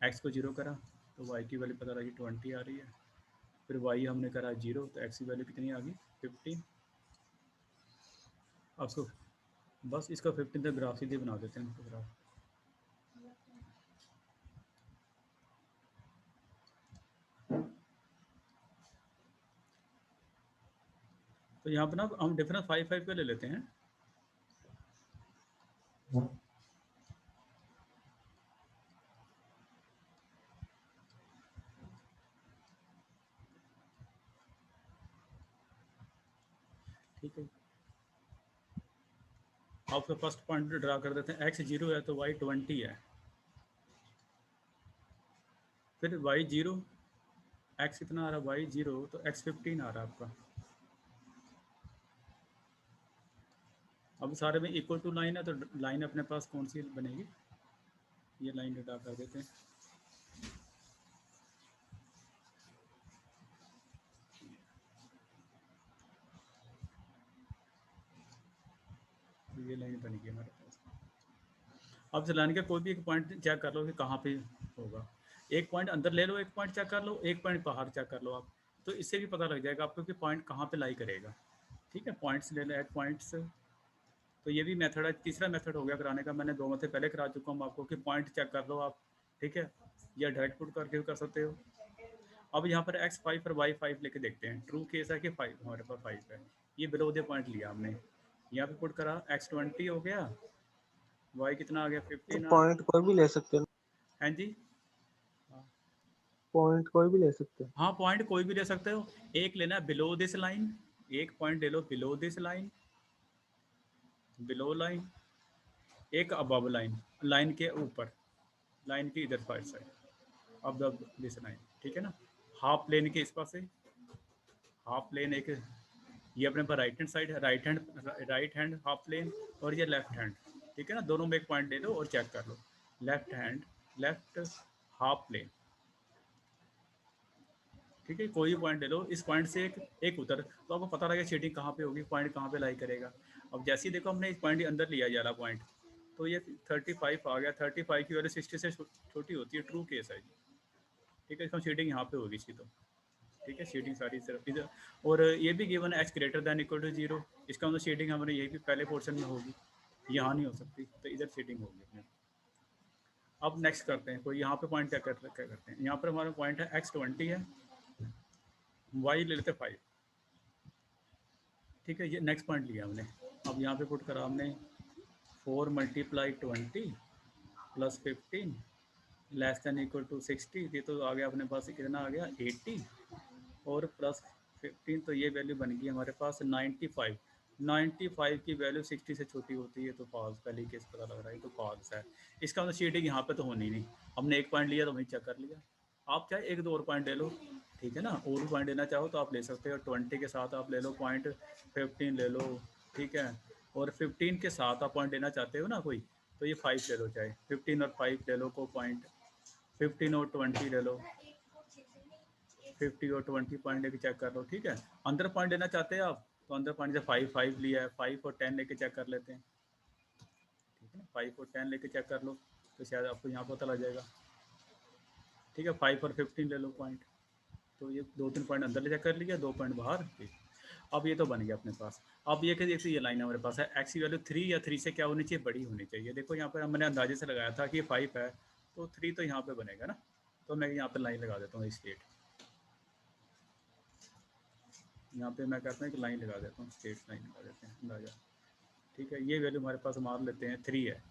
एक्स को 0 करा तो वाई की वैल्यू पता लगी 20 आ रही है, फिर वाई हमने करा 0 तो एक्स की वैल्यू कितनी आ गई 15। अब इसको बस इसका 15 तक ग्राफ सीधे बना देते हैं इसको ग्राफ। तो यहाँ पर ना हम डिफरेंस 5 पे ले लेते हैं। ठीक है, आपका फर्स्ट पॉइंट ड्रा कर देते हैं, एक्स 0 है तो वाई 20 है, फिर वाई 0, एक्स कितना आ रहा है वाई 0 तो एक्स 15 आ रहा है आपका। अब सारे में इक्वल टू लाइन है, तो लाइन अपने पास कौन सी बनेगी, ये लाइन ड्रा कर देते हैं। ये लाइन बन गई हमारे पास। अब इस लाइन का कोई भी एक पॉइंट चेक कर लो कि कहाँ पे होगा, एक पॉइंट अंदर ले लो, एक पॉइंट चेक कर लो, एक पॉइंट बाहर चेक कर लो आप, तो इससे भी पता लग जाएगा आपको कि पॉइंट कहाँ पे लाई करेगा। ठीक है, पॉइंट्स ले लो, ऐड पॉइंट्स। तो ये भी मेथड है, तीसरा मेथड हो गया कराने का, मैंने 2 मेथड पहले करा चुका हूँ आपको कि पॉइंट चेक कर लो आप, ठीक है, या डायरेक्ट पुट करके भी कर सकते हो। अब यहाँ पर x5 और y5 लेके देखते हैं, ट्रू केस है कि 5 हमारे पास 5 है, ये बिलो द पॉइंट लिया हमने, यहाँ पे पुट करा x20 हो गया, y कितना आ गया 15 आ पॉइंट कोई भी ले सकते हैं, हैं जी, पॉइंट कोई भी ले सकते हैं। हाँ पॉइंट कोई भी ले सकते हो, एक लेना है बिलो दिस लाइन, एक पॉइंट ले लो below this line, below line, एक अबव लाइन, लाइन के ऊपर, लाइन के इधर फाइल साइड, अब दिस लाइन, ठीक है ना। हाफ प्लेन के इस पास से, हाफ प्लेन एक, ये अपने पास राइट हैंड साइड है, राइट हैंड हाफ प्लेन, और ये लेफ्ट हैंड, ठीक है ना, दोनों में एक पॉइंट ले लो और चेक कर लो, left hand, left half plane, ठीक है, कोई पॉइंट ले लो, इस पॉइंट से एक उतर, तो आपको पता लगेगा शेडिंग कहाँ पे होगी, पॉइंट कहाँ पे लाई करेगा। अब जैसे ही देखो हमने इस पॉइंट के अंदर लिया जा रहा पॉइंट, तो ये 35 आ गया, 35 की वैल्यू 60 से छोटी होती है, ट्रू केस है, ठीक है, इसका शेडिंग यहाँ पे होगी इसकी, तो ठीक है, शेडिंग सारी सिर्फ इधर, और ये भी गिवन है x greater than equal to 0, इसका मतलब शेडिंग हमारे यही भी पहले पोर्शन में होगी, यहाँ नहीं हो सकती, तो इधर शेडिंग होगी अपने। अब नेक्स्ट करते हैं, कोई यहाँ पे पॉइंट क्या करते हैं, यहाँ पर हमारा पॉइंट है x20 है, y ले लेते 5, ठीक है, ये नेक्स्ट पॉइंट लिया हमने। अब यहाँ पे पुट करा हमने 4 × 20 + 15 लेस देन इक्वल टू 60, ये तो आ गया अपने पास कितना आ गया 80 और प्लस 15, तो ये वैल्यू बन गई हमारे पास 95। 95 की वैल्यू 60 से छोटी होती है तो फॉल्स, पहले केस पता लग रहा है तो फॉल्स है। इसका मतलब चीटिंग यहाँ पे तो होनी नहीं, हमने एक पॉइंट लिया तो वहीं चेक कर लिया। आप चाहे एक दो और पॉइंट ले लो, ठीक है ना, और भी पॉइंट लेना चाहो तो आप ले सकते हो। 20 के साथ आप ले लो पॉइंट, 15 ले लो, ठीक है, और 15 के साथ आप पॉइंट लेना चाहते हो ना कोई, तो ये 5 ले लो, चाहे 15 और 5 ले लो को पॉइंट, 15 और 20 ले लो, 50 और 20 पॉइंट लेके चेक कर लो, ठीक है। अंदर पॉइंट लेना चाहते हैं आप तो अंदर पॉइंट से 5 लिया है, 5 और 10 लेके चेक कर लेते हैं, ठीक है ना, 5 और 10 लेके चेक कर लो तो शायद आपको यहाँ पता लग जाएगा, ठीक है। 5 और 15 ले लो पॉइंट, तो ये 2-3 पॉइंट अंदर ले चेक कर लिया, 2 पॉइंट बाहर, ठीक। अब ये तो बन गया अपने पास। अब ये कि देखिए ये लाइन हमारे पास है, एक्स की वैल्यू 3 या 3 से क्या होनी चाहिए, बड़ी होनी चाहिए। देखो यहाँ पर हमने अंदाजे से लगाया था कि ये 5 है तो 3 तो यहाँ पे बनेगा ना, तो मैं यहाँ पे लाइन लगा देता हूँ स्ट्रेट, यहाँ पे मैं कहता हूँ कि लाइन लगा देता हूँ, स्ट्रेट लाइन लगा देते हैं अंदाजा, ठीक है। ये वैल्यू हमारे पास मान लेते हैं 3 है,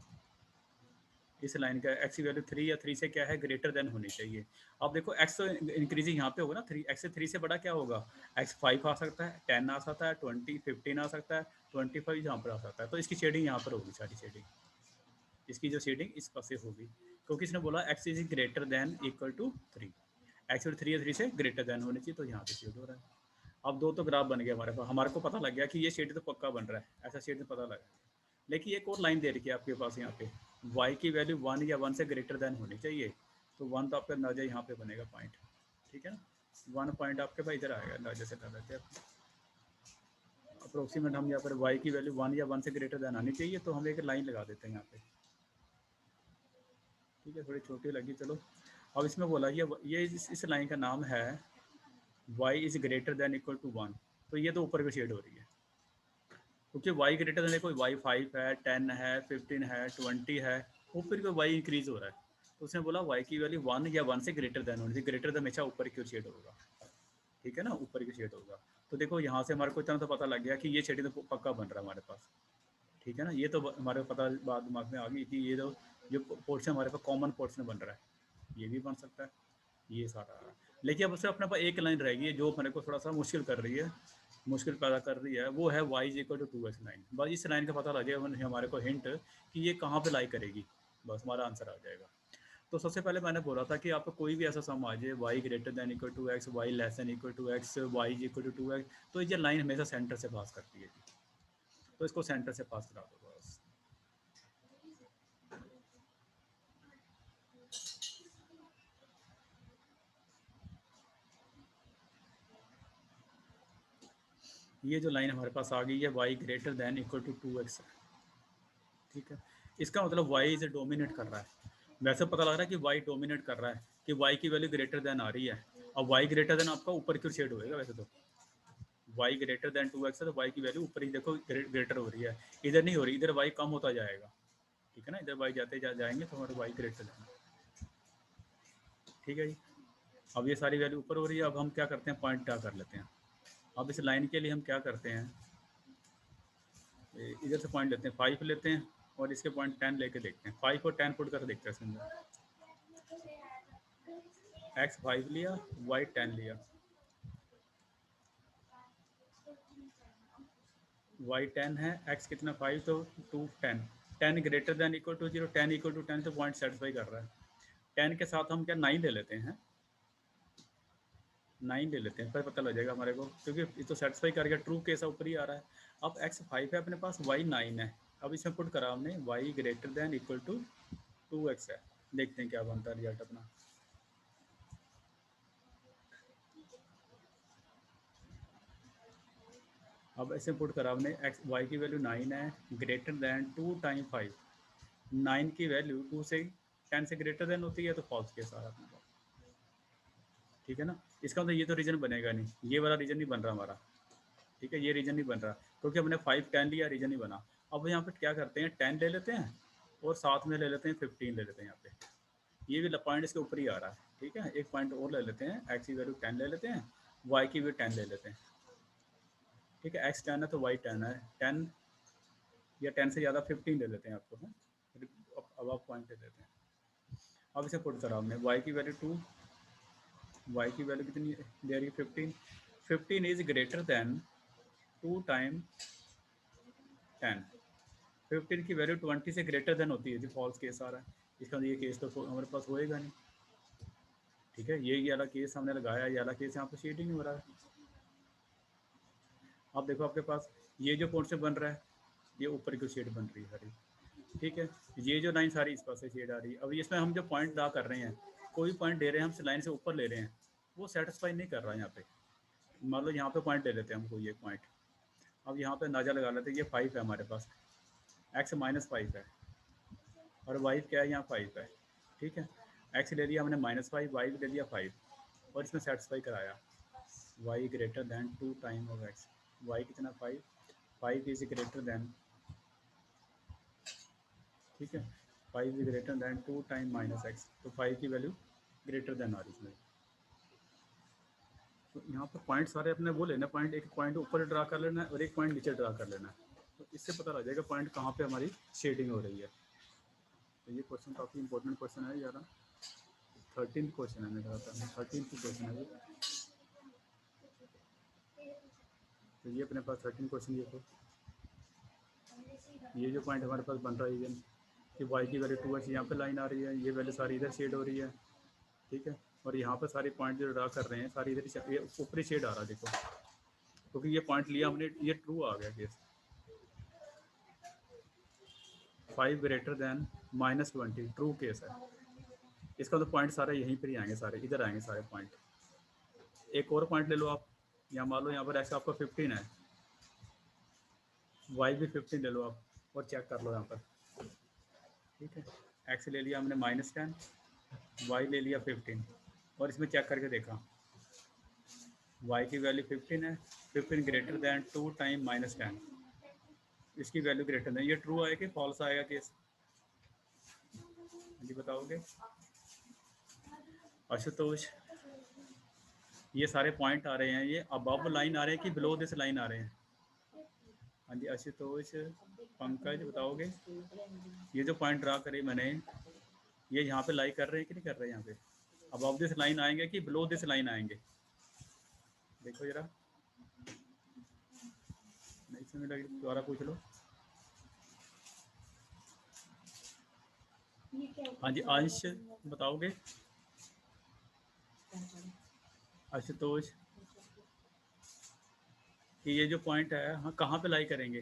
इस लाइन का एक्स की वैल्यू 3 या 3 से क्या है ग्रेटर देन होनी चाहिए। अब देखो एक्स तो इंक्रीजिंग यहाँ पे होगा ना, 3 एक्स से 3 से बड़ा क्या होगा, एक्स 5 आ सकता है, 10 आ सकता है, 20 15 आ सकता है, 25 यहाँ पर आ सकता है, तो इसकी शेडिंग यहाँ पर होगी, सारी शेडिंग, इसकी जो शेडिंग इस पास से होगी, क्योंकि इसने बोला x is greater than equal to 3, x और 3 या 3 से ग्रेटर देन होनी चाहिए, तो यहाँ पे शेड हो रहा है। अब दो तो ग्राफ बन गया हमारे पास, हमारे को पता लग गया कि ये शेड तो पक्का बन रहा है, ऐसा शेड तो पता लगा। लेकिन एक और लाइन दे रखी है आपके पास यहाँ पे, y की वैल्यू 1 या 1 से ग्रेटर देन होनी चाहिए, तो 1 तो आपका अंदाजा यहाँ पे बनेगा पॉइंट, ठीक है ना, 1 पॉइंट आपके पास इधर आएगा, अंदाजे से लगा देते हैं अप्रोक्सीमेट। हम यहाँ पर y की वैल्यू 1 या 1 से ग्रेटर देन आनी चाहिए, तो हम एक लाइन लगा देते हैं यहाँ पे, ठीक है, थोड़ी छोटी लगी, चलो। अब इसमें बोला ये इस लाइन का नाम है y is greater than equal to 1, तो ये तो ऊपर की शेड हो रही है, क्योंकि y ग्रेटर देन कोई y 5 है, 10 है, 15 है, 20 है, ऊपर को y इंक्रीज हो रहा है, तो उसने बोला y की वैल्यू 1 या 1 से ग्रेटर देन होनी चाहिए, ग्रेटर देन हमेशा ऊपर की शेड होगा, ठीक है ना, ऊपर की शेड होगा। तो देखो यहाँ से हमारे को इतना तो पता लग गया कि ये शेड तो पक्का बन रहा है हमारे पास, ठीक है ना, ये तो हमारे को पता बात दिमाग में आ गई कि ये जो पोर्शन हमारे पास कॉमन पोर्शन बन रहा है, ये भी बन सकता है, ये सारा। लेकिन अब उससे अपने पास एक लाइन रहेगी जो मेरे को थोड़ा सा मुश्किल कर रही है, मुश्किल पैदा कर रही है, वो है y is equal to 2x line. बस इस लाइन का पता लग जाएगा हमारे को हिंट कि ये कहाँ पे लाई करेगी, बस हमारा आंसर आ जाएगा। तो सबसे पहले मैंने बोला था कि आपको कोई भी ऐसा सम आ जाए y greater than equal to x, y less than equal to x, y is equal to 2x, तो ये लाइन हमेशा सेंटर से पास करती है, तो इसको सेंटर से पास करा दो बस। ये जो लाइन हमारे पास आ गई है y greater than equal to 2x है, ठीक है। इसका मतलब y इसे डोमिनेट कर रहा है, वैसे पता लग रहा है कि y डोमिनेट कर रहा है, कि y की वैल्यू ग्रेटर देन आ रही है। अब y ग्रेटर देन आपका ऊपर की शेड होएगा, वैसे तो y ग्रेटर देन 2x है तो y की वैल्यू ऊपर ही देखो ग्रेटर हो रही है, इधर नहीं हो रही, इधर y कम होता जाएगा, ठीक है ना, इधर y जाते जाएंगे तो हमारे y ग्रेटर देन, ठीक है जी। अब ये सारी वैल्यू ऊपर हो रही है, अब हम क्या करते हैं पॉइंट क्या कर लेते हैं। अब इस लाइन के लिए हम क्या करते हैं, इधर से पॉइंट लेते हैं 5 लेते हैं और इसके पॉइंट 10 लेके देखते हैं, 5 और 10 पुट कर देखते हैं इसमें, x 5 लिया, y 10 लिया, y 10 है, x कितना 5 तो 2 10, 10 greater than equal to 0, 10 equal to 10 तो पॉइंट सेटिस्फाई कर रहा है। 10 के साथ हम क्या 9 ले लेते हैं, 9 ले लेते हैं, फिर पता लग जाएगा हमारे को, क्योंकि ये तो सेटिस्फाई कर गया, ट्रू केस ऊपर ही आ रहा है। अब x 5 है अपने पास, y 9 है, अब इसमें पुट करा हमने y greater than equal to 2x है, देखते हैं क्या बनता है रिजल्ट अपना। अब ऐसे पुट करा हमने एक्स y की वैल्यू 9 है, ग्रेटर देन 2 टाइम 5, 9 की वैल्यू 2 से 10 से ग्रेटर देन होती है, तो फॉल्स केस आ रहा है, ठीक है ना। इसका मतलब ये तो रीजन बनेगा नहीं, ये वाला रीजन नहीं बन रहा हमारा, ठीक है, ये रीजन नहीं बन रहा क्योंकि हमने 5 10 लिया, रीजन नहीं बना। अब यहाँ पे क्या करते हैं 10 ले लेते हैं और साथ में ले लेते हैं 15 ले लेते हैं, यहाँ पे ये भी पॉइंट इसके ऊपर ही आ रहा है, ठीक है। एक पॉइंट और ले लेते हैं, एक्स की वैल्यू 10 ले लेते हैं, वाई की भी 10 ले लेते हैं, ठीक है। एक्स 10 है तो वाई 10 है, 10 या 10 से ज़्यादा 15 ले लेते हैं आपको, है अब आप पॉइंट ले लेते हैं। अब इसे पुट करा हमने, y की वैल्यू 2, y की वैल्यू कितनी दे रही है 15, 15 इज ग्रेटर देन 2 टाइम 10, 15 की वैल्यू 20 से ग्रेटर देन होती है जी, फॉल्स केस आ रहा है, इसका ये केस तो हमारे पास होएगा नहीं। ठीक है, ये वाला केस हमने लगाया, ये वाला केस यहाँ पे शेड ही नहीं हो रहा है। आप देखो आपके पास ये जो पोर्शन बन रहा है, ये ऊपर की शेड बन रही है सारी। ठीक है, ये जो लाइन सारी इस पास से शेड आ रही है। अब इसमें हम जो पॉइंट ड्रा कर रहे हैं, कोई पॉइंट दे रहे हैं हम लाइन से ऊपर ले रहे हैं, वो सेटिस्फाई नहीं कर रहा है यहाँ पे। मान लो यहाँ पे पॉइंट ले लेते हैं हम कोई एक पॉइंट, अब यहाँ पे अंदाजा लगा लेते हैं, ये 5 है हमारे पास, x -5 है और y क्या है यहाँ 5 है। ठीक है, x ले लिया हमने -5, y ले लिया 5 और इसमें सेटिस्फाई कराया y greater than 2 time of x, y कितना 5, 5 इज ग्रेटर दैन, ठीक है, 5 is greater then 2 time -x, तो 5 की वैल्यू ग्रेटर दैन आ रही इसमें। तो यहाँ पर पॉइंट सारे अपने वो लेना, पॉइंट एक पॉइंट ऊपर ड्रा कर लेना है और एक पॉइंट नीचे ड्रा कर लेना है, तो इससे पता लग जाएगा पॉइंट कहाँ पे हमारी शेडिंग हो रही है। तो ये क्वेश्चन काफ़ी इंपॉर्टेंट क्वेश्चन है यार, 13th क्वेश्चन है मेरे ख्याल में, 13th क्वेश्चन है ये। तो ये अपने पास 13 क्वेश्चन ये, तो ये जो पॉइंट हमारे पास बन रहा है कि y की वैल्यू 2 है, यहाँ पे लाइन आ रही है, ये वैल्यू सारी इधर शेड हो रही है। ठीक है, और यहाँ पर सारे पॉइंट जो ड्रा कर रहे हैं सारी इधर ये ऊपरी शेड आ रहा है देखो, क्योंकि ये पॉइंट लिया हमने, ये ट्रू आ गया case. 5 greater than -20 true case है, इसका तो पॉइंट सारे यहीं पर ही आएंगे, सारे इधर आएंगे सारे पॉइंट। एक और पॉइंट ले लो आप, यहाँ मान लो यहाँ पर x आपका 15 है, y भी 15 ले लो आप और चेक कर लो यहाँ पर। ठीक है, x ले लिया हमने -10, y ले लिया 15 और इसमें चेक करके देखा, y की वैल्यू 15 है, 15 ग्रेटर दैन 2 टाइम -10, इसकी वैल्यू ग्रेटर दैन, ये ट्रू आएगा कि फॉल्स आएगा केस, जी बताओगे आशुतोष? ये सारे पॉइंट आ रहे हैं, ये अबव लाइन आ रहे हैं कि बिलो दिस लाइन आ रहे हैं? हाँ जी आशुतोष, पंकज बताओगे? ये जो पॉइंट ड्रा करे मैंने, ये यहाँ पे लाई कर रहे हैं कि नहीं कर रहे हैं? यहाँ पे अबव दिस लाइन आएंगे कि बिलो दिस लाइन आएंगे? देखो जरा, नहीं समझ लगी दोबारा पूछ लो। हाँ जी अंश बताओगे? आशुतोष, कि ये जो पॉइंट है हाँ कहाँ पे लाई करेंगे?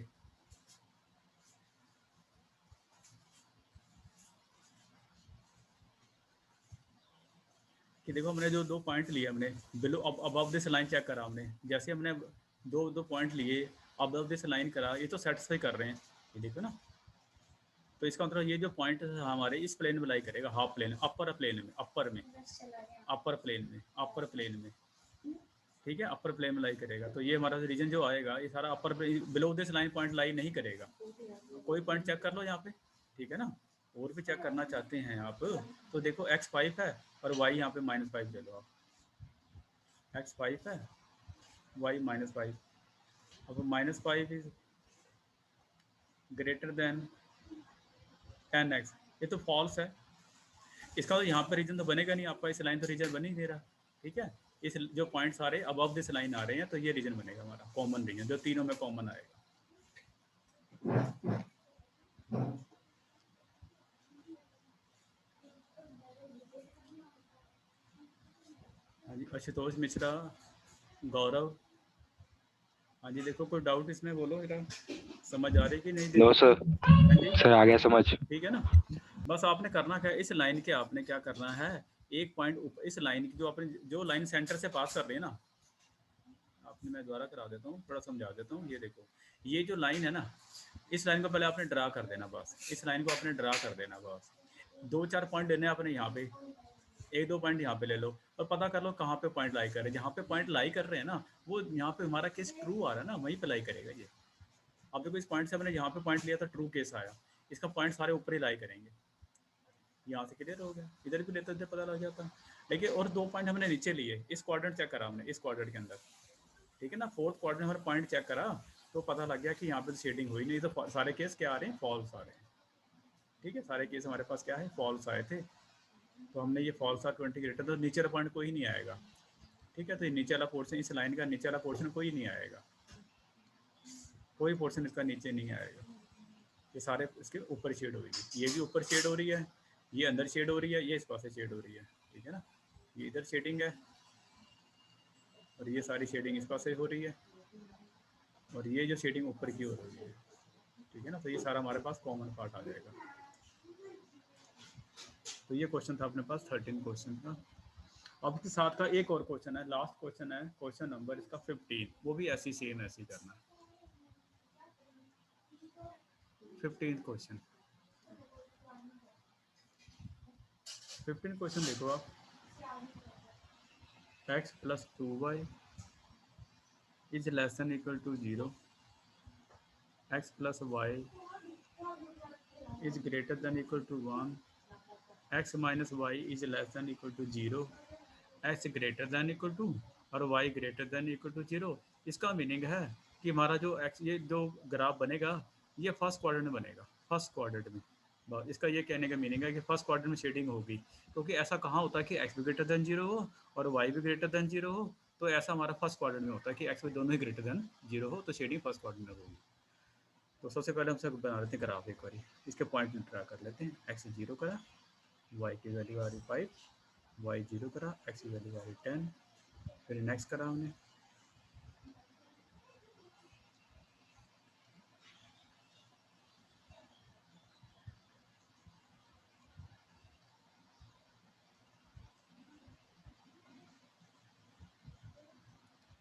कि देखो हमने जो 2 पॉइंट लिए हमने below above this line check करा हमने, जैसे हमने दो पॉइंट लिए अबव दिस लाइन करा, ये तो सेटिस्फाई कर रहे हैं, ये देखो ना। तो इसका मतलब ये जो पॉइंट है हमारे इस प्लेन में लाई करेगा, हाफ प्लेन, अपर प्लेन में, अपर प्लेन में। ठीक है, अपर प्लेन में लाई करेगा, तो ये हमारा रीजन जो आएगा ये सारा upper, below this line point lie नहीं करेगा। कोई पॉइंट चेक कर लो यहाँ पे, ठीक है ना, और भी चेक करना चाहते हैं आप तो देखो x 5 है और y यहाँ पे -5 ले लो आप, x 5 है y -5, अब -5 इज ग्रेटर देन 10x, ये तो फॉल्स है, इसका तो यहाँ पर रीजन तो बनेगा नहीं आपका, इस लाइन तो रीजन बन ही नहीं रहा। ठीक है, इस जो पॉइंट सारे अबव दिस लाइन आ रहे हैं तो ये रीजन बनेगा हमारा कॉमन रीजन, जो तीनों में कॉमन आएगा। हाँ जी आशुतोष मिश्रा, गौरव, हाँ जी देखो कोई डाउट इसमें बोलो, बेटा समझ आ रही कि नहीं? नो सर, हाँ जी सर आ गया समझ। ठीक है ना, बस आपने करना क्या है, इस लाइन के आपने क्या करना है, एक पॉइंट ऊपर इस लाइन की जो लाइन सेंटर से पास कर रही है ना, आपने मैं दोबारा करा देता हूँ, थोड़ा समझा देता हूँ। ये देखो ये जो लाइन है ना, इस लाइन को पहले आपने ड्रा कर देना, बस इस लाइन को आपने ड्रा कर देना, बस 2-4 पॉइंट लेने हैं आपने, यहाँ पे 1-2 पॉइंट यहाँ पे ले लो और पता कर लो कहाँ पे पॉइंट लाई कर रहे हैं। जहाँ पे पॉइंट लाई कर रहे हैं ना, वो यहाँ पे हमारा केस ट्रू आ रहा है ना, वहीं पे लाई करेगा ये। अब देखो इस पॉइंट से हमने यहाँ पे पॉइंट लिया था, ट्रू केस आया, इसका पॉइंट सारे ऊपर ही लाई करेंगे, यहाँ से क्लियर हो गया। इधर भी लेते थे पता लग जाता, लेकिन और 2 पॉइंट हमने नीचे लिए, इस क्वाड्रेंट चेक करा हमने, इस क्वाड्रेंट के अंदर, ठीक है ना, 4th क्वाड्रेंट हमारे पॉइंट चेक करा तो पता लग गया कि यहाँ पे शेडिंग हुई नहीं, तो सारे केस क्या आ रहे हैं, फॉल्स आ रहे हैं। ठीक है, सारे केस हमारे पास क्या है, फॉल्स आए थे। तो हमने ये फॉल्स आर 20 ग्रेटर, तो नीचे वाला पॉइंट कोई नहीं आएगा, ठीक है। तो ये नीचे वाला पोर्शन, इस लाइन का नीचे वाला पोर्शन कोई नहीं आएगा, कोई पोर्शन इसका नीचे नहीं आएगा, ये सारे इसके ऊपर शेड हो रही है, ये भी ऊपर शेड हो रही है, ये अंदर शेड हो रही है, ये इस पास से शेड हो रही है, ठीक है ना। ये इधर शेडिंग है और ये सारी शेडिंग इस पास से हो रही है, और ये जो शेडिंग ऊपर की हो रही है, ठीक है ना। तो ये सारा हमारे पास कॉमन पार्ट आ जाएगा। तो ये क्वेश्चन था अपने पास 13 क्वेश्चन का। अब इसके साथ का एक और क्वेश्चन है, लास्ट क्वेश्चन है, क्वेश्चन नंबर इसका 15, वो भी ऐसी सेम ऐसी करना है। 15 क्वेश्चन, 15 क्वेश्चन देखो आप। x plus 2y is less than equal to 0, x plus y is greater than equal to 1, x minus y is less than equal to 0, x greater than equal to और y greater than equal to 0। इसका मीनिंग है कि हमारा जो x, ये जो ग्राफ बनेगा ये फर्स्ट क्वाड्रेंट में बनेगा, फर्स्ट क्वाड्रेंट में। बस इसका ये कहने का मीनिंग है कि फर्स्ट क्वाड्रेंट में शेडिंग होगी, क्योंकि ऐसा कहाँ होता है कि x भी ग्रेटर देन 0 हो और y भी ग्रेटर देन 0 हो। तो ऐसा हमारा फर्स्ट क्वाड्रेंट में होता है कि x भी दोनों ही ग्रेटर देन 0 हो, तो शेडिंग फर्स्ट क्वाड्रेंट में होगी। तो सबसे पहले हम सब बना लेते हैं ग्राफ, एक बार इसके पॉइंट ड्रा कर लेते हैं। x 0 करा, y की वैल्यू आ रही 5, y 0 करा, x की वैल्यू आ रही 10, फिर नेक्स्ट करा हमने,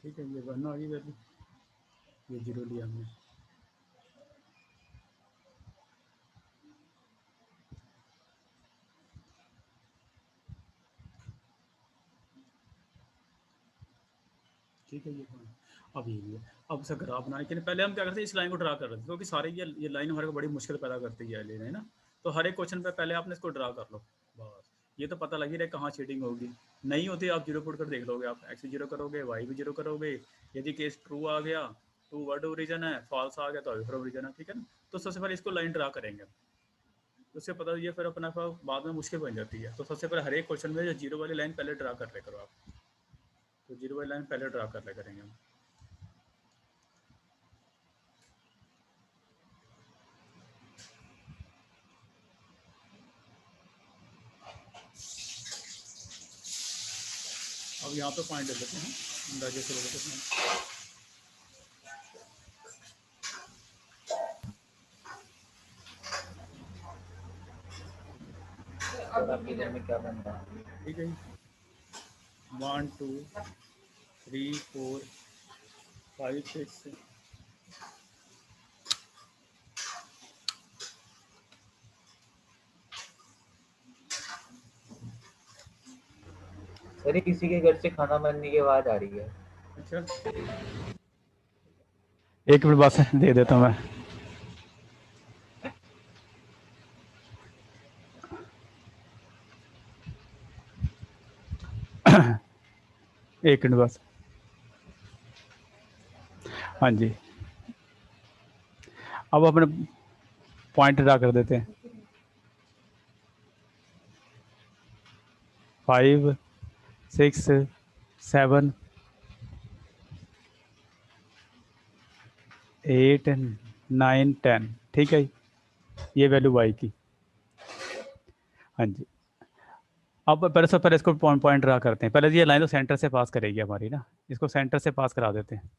ठीक है। ये 1 आ गई वैल्यू, ये 0 लिया हमने, ठीक है। ये अब ये भी है। अब इसका ग्राफ बनाने के लिए पहले हम क्या करते हैं, इस लाइन को ड्रा कर रहे थे, क्योंकि सारे ये लाइन हमारे को बड़ी मुश्किल पैदा करती है लेना, है ना। तो हर एक क्वेश्चन पे पहले आपने इसको ड्रा कर लो, बस ये तो पता लग ही रहा है कहाँ शेडिंग होगी। नहीं होती आप 0 पुट कर देख लोगे, आप x भी 0 करोगे, y भी 0 करोगे। यदि केस ट्रू आ गया तो वर्ड ओरिजिन है, फॉल्स आ गया तो अल्फा ओरिजिन है, ठीक है ना। तो सबसे पहले इसको लाइन ड्रा करेंगे, उससे पता ये फिर अपना बाद में मुश्किल बन जाती है। तो सबसे पहले हर एक क्वेश्चन में जो 0 वाली लाइन पहले ड्रा कर ले करो आप, तो 0 वाली लाइन पहले ड्रा कर ले करेंगे हम। अब यहाँ पे पॉइंट ले लेते हैं, अंदाजे से ले लेते हैं। में क्या बन रहा है? ठीक है, 1 2 3 4 5 6 सर ये किसी के घर से खाना बनने की आवाज आ रही है। अच्छा, एक मिनट बस दे देता हूँ मैं। एक मिनट बस। हाँ जी, अब अपने पॉइंट ड्रा कर देते हैं। 5 6 7 8 9 10, ठीक है। ये वैल्यू y की। हाँ जी, अब पहले से पहले इसको पॉइंट ड्रा करते हैं। पहले ये लाइन तो सेंटर से पास करेगी हमारी ना, इसको सेंटर से पास करा देते हैं।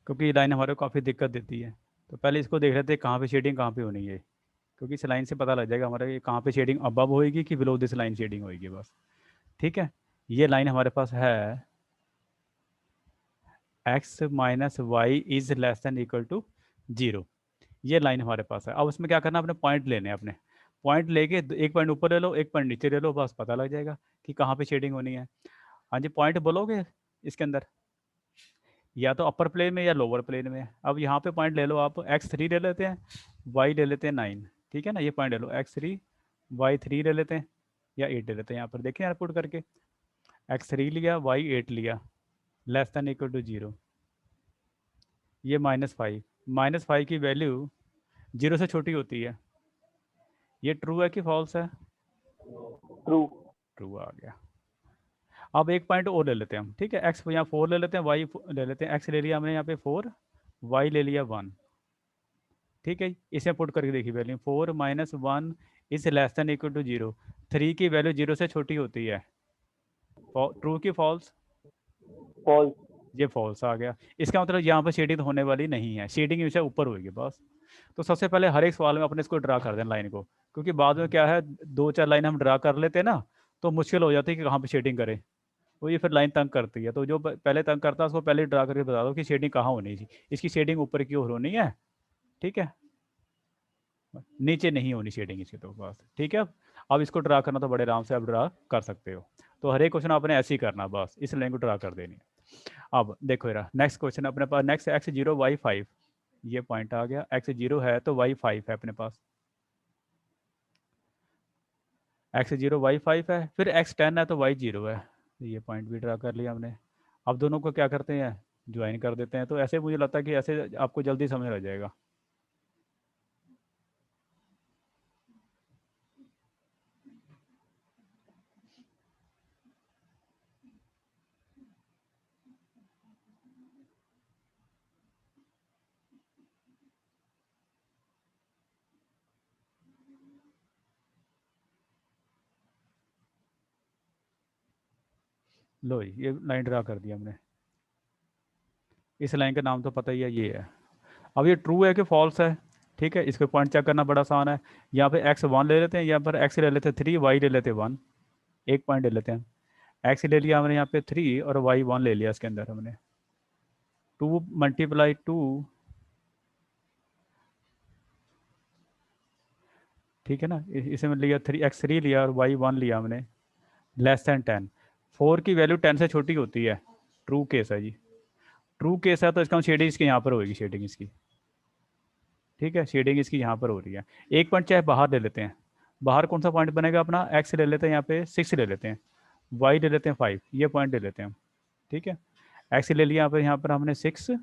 क्योंकि ये लाइन हमारे को काफ़ी दिक्कत देती है। तो पहले इसको देख लेते हैं कहाँ पे शेडिंग कहाँ पे होनी है, क्योंकि इस लाइन से पता लग जाएगा हमारे ये कहाँ पे शेडिंग अबव होएगी कि बिलो दिस लाइन शेडिंग होएगी, बस। ठीक है, ये लाइन हमारे पास है x minus y is less than equal to 0। ये लाइन हमारे पास है। अब उसमें क्या करना है, अपने पॉइंट लेने हैं। अपने पॉइंट लेके एक पॉइंट ऊपर ले लो, एक पॉइंट नीचे ले लो, बस पता लग जाएगा कि कहाँ पे शेडिंग होनी है। हाँ जी, पॉइंट बोलोगे इसके अंदर, या तो अपर प्लेन में या लोअर प्लेन में। अब यहाँ पे पॉइंट ले लो आप, x3 ले लेते हैं, y ले लेते हैं 9, ठीक है ना। ये पॉइंट ले लो, x3 y3 ले लेते हैं या 8 ले लेते हैं। यहाँ पर देखिए यार पुट करके, x3 लिया, y8 लिया, लेस देन इक्वल टू 0। ये -5 की वैल्यू 0 से छोटी होती है। ये ट्रू है कि फॉल्स है? ट्रू। ट्रू आ गया। अब एक पॉइंट और ले लेते हैं हम, ठीक है। एक्स यहाँ 4 ले लेते हैं, वाई ले लेते हैं। एक्स ले लिया हमने यहाँ पे 4, वाई ले लिया 1, ठीक है। इसे पुट करके देखिए value 4 - 1 is less than equal to 0। 3 की वैल्यू 0 से छोटी होती है। ट्रू की फॉल्स? फॉल्स। ये फॉल्स आ गया। इसका मतलब यहाँ पर शेडिंग होने वाली नहीं है, शेडिंग हमेशा ऊपर होगी बस। तो सबसे पहले हर एक सवाल में अपने इसको ड्रा कर देना लाइन को, क्योंकि बाद में क्या है 2-4 लाइन हम ड्रा कर लेते हैं ना, तो मुश्किल हो जाती है कि कहाँ पे शेडिंग करें। वो ये फिर लाइन तंग करती है। तो जो पहले तंग करता है उसको पहले ड्रा करके बता दो कि शेडिंग कहाँ होनी थी। इसकी शेडिंग ऊपर की ओर होनी है, ठीक है, नीचे नहीं होनी शेडिंग इसकी तो बस, ठीक है। अब इसको ड्रा करना तो बड़े आराम से आप ड्रा कर सकते हो। तो हर एक क्वेश्चन आपने ऐसे ही करना, बस इस लाइन को ड्रा कर देनी है। अब देखो यार नेक्स्ट क्वेश्चन अपने पास, नेक्स्ट x0 y5, ये पॉइंट आ गया। x0 है तो y5 है अपने पास, x0 y5 है, फिर x10 है तो y0 है। ये पॉइंट भी ड्रा कर लिया हमने। अब दोनों को क्या करते हैं, ज्वाइन कर देते हैं। तो ऐसे मुझे लगता है कि ऐसे आपको जल्दी समझ आ जाएगा। लो ये लाइन ड्रा कर दिया हमने। इस लाइन का नाम तो पता ही है, ये है। अब ये ट्रू है कि फॉल्स है, ठीक है। इसको पॉइंट चेक करना बड़ा आसान है। यहाँ पे x1 ले लेते हैं, यहाँ पर x ले लेते हैं 3, y ले लेते हैं 1, एक पॉइंट ले लेते हैं। x ले लिया हमने यहाँ पे 3 और y 1 ले लिया इसके अंदर हमने। 2 × 2, ठीक है ना। इसे में लिया 3x3 लिया और y 1 लिया हमने, लेस देन 10। 4 की वैल्यू 10 से छोटी होती है, ट्रू केस है जी। ट्रू केस है तो इसका शेडिंग इसके यहाँ पर होगी, शेडिंग इसकी, ठीक है। शेडिंग इसकी यहाँ पर हो रही है। एक पॉइंट चाहे बाहर ले लेते हैं। बाहर कौन सा पॉइंट बनेगा अपना, x ले लेते हैं यहाँ पे 6 ले लेते हैं, y ले लेते हैं 5, ये पॉइंट ले लेते हैं हम, ठीक है। x ले लिया यहाँ पर हमने 6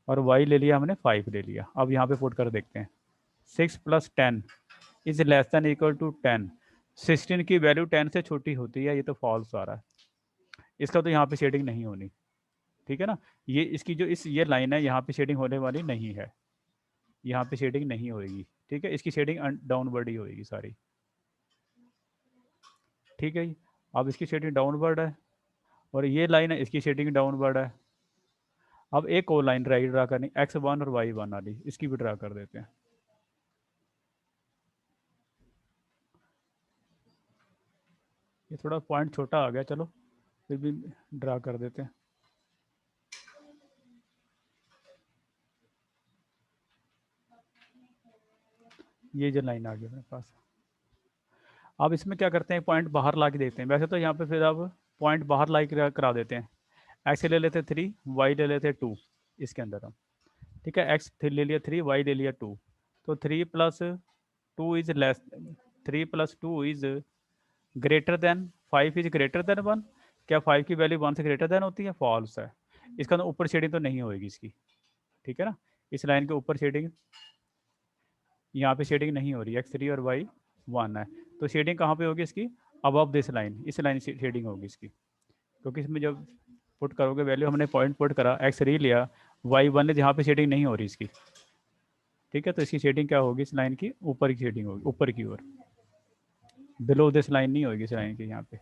और y ले लिया हमने 5 ले लिया। अब यहाँ पे पुट कर देखते हैं। 6 + 10 is less than equal to 10। 16 की वैल्यू 10 से छोटी होती है, ये तो फॉल्स आ रहा है। इसका तो यहाँ पे शेडिंग नहीं होनी, ठीक है ना। ये इसकी जो ये लाइन है यहाँ पे शेडिंग होने वाली नहीं है, यहाँ पे शेडिंग नहीं होगी, ठीक है। इसकी शेडिंग डाउनवर्ड ही होगी सारी, ठीक है। अब इसकी शेडिंग डाउनवर्ड है और ये लाइन है, इसकी शेडिंग डाउनवर्ड है। अब एक और लाइन ड्रा करनी, x1 और y1 वाली, इसकी भी ड्रा कर देते हैं। ये थोड़ा पॉइंट छोटा आ गया, चलो फिर भी ड्रा कर देते हैं। ये जो लाइन आ गई मेरे पास। अब इसमें क्या करते हैं, पॉइंट बाहर ला के देखते हैं। वैसे तो यहाँ पे फिर अब पॉइंट बाहर ला के करा देते हैं। x ले लेते 3, y ले लेते 2 इसके अंदर हम, ठीक है। x ले लिया 3, y ले लिया 2, तो 3 + 2 is less, 3 + 2 is greater then 5 is greater than 1। क्या 5 की वैल्यू 1 से ग्रेटर देन होती है? फॉल्स है। इसका तो ऊपर शेडिंग तो नहीं होगी इसकी, ठीक है ना। इस लाइन के ऊपर शेडिंग, यहाँ पे शेडिंग नहीं हो रही, x3 और y1 है, तो शेडिंग कहाँ पे होगी इसकी? अबव दिस लाइन, इस लाइन से शेडिंग होगी इसकी, क्योंकि इसमें जब पुट करोगे वैल्यू, हमने पॉइंट पुट करा, x3 लिया, y1 है, जहाँ पे शेडिंग नहीं हो रही इसकी, ठीक है। तो इसकी शेडिंग क्या होगी, इस लाइन की ऊपर की शेडिंग होगी, ऊपर की ओर, बिलो दिस लाइन नहीं होगी इस लाइन की यहाँ पे,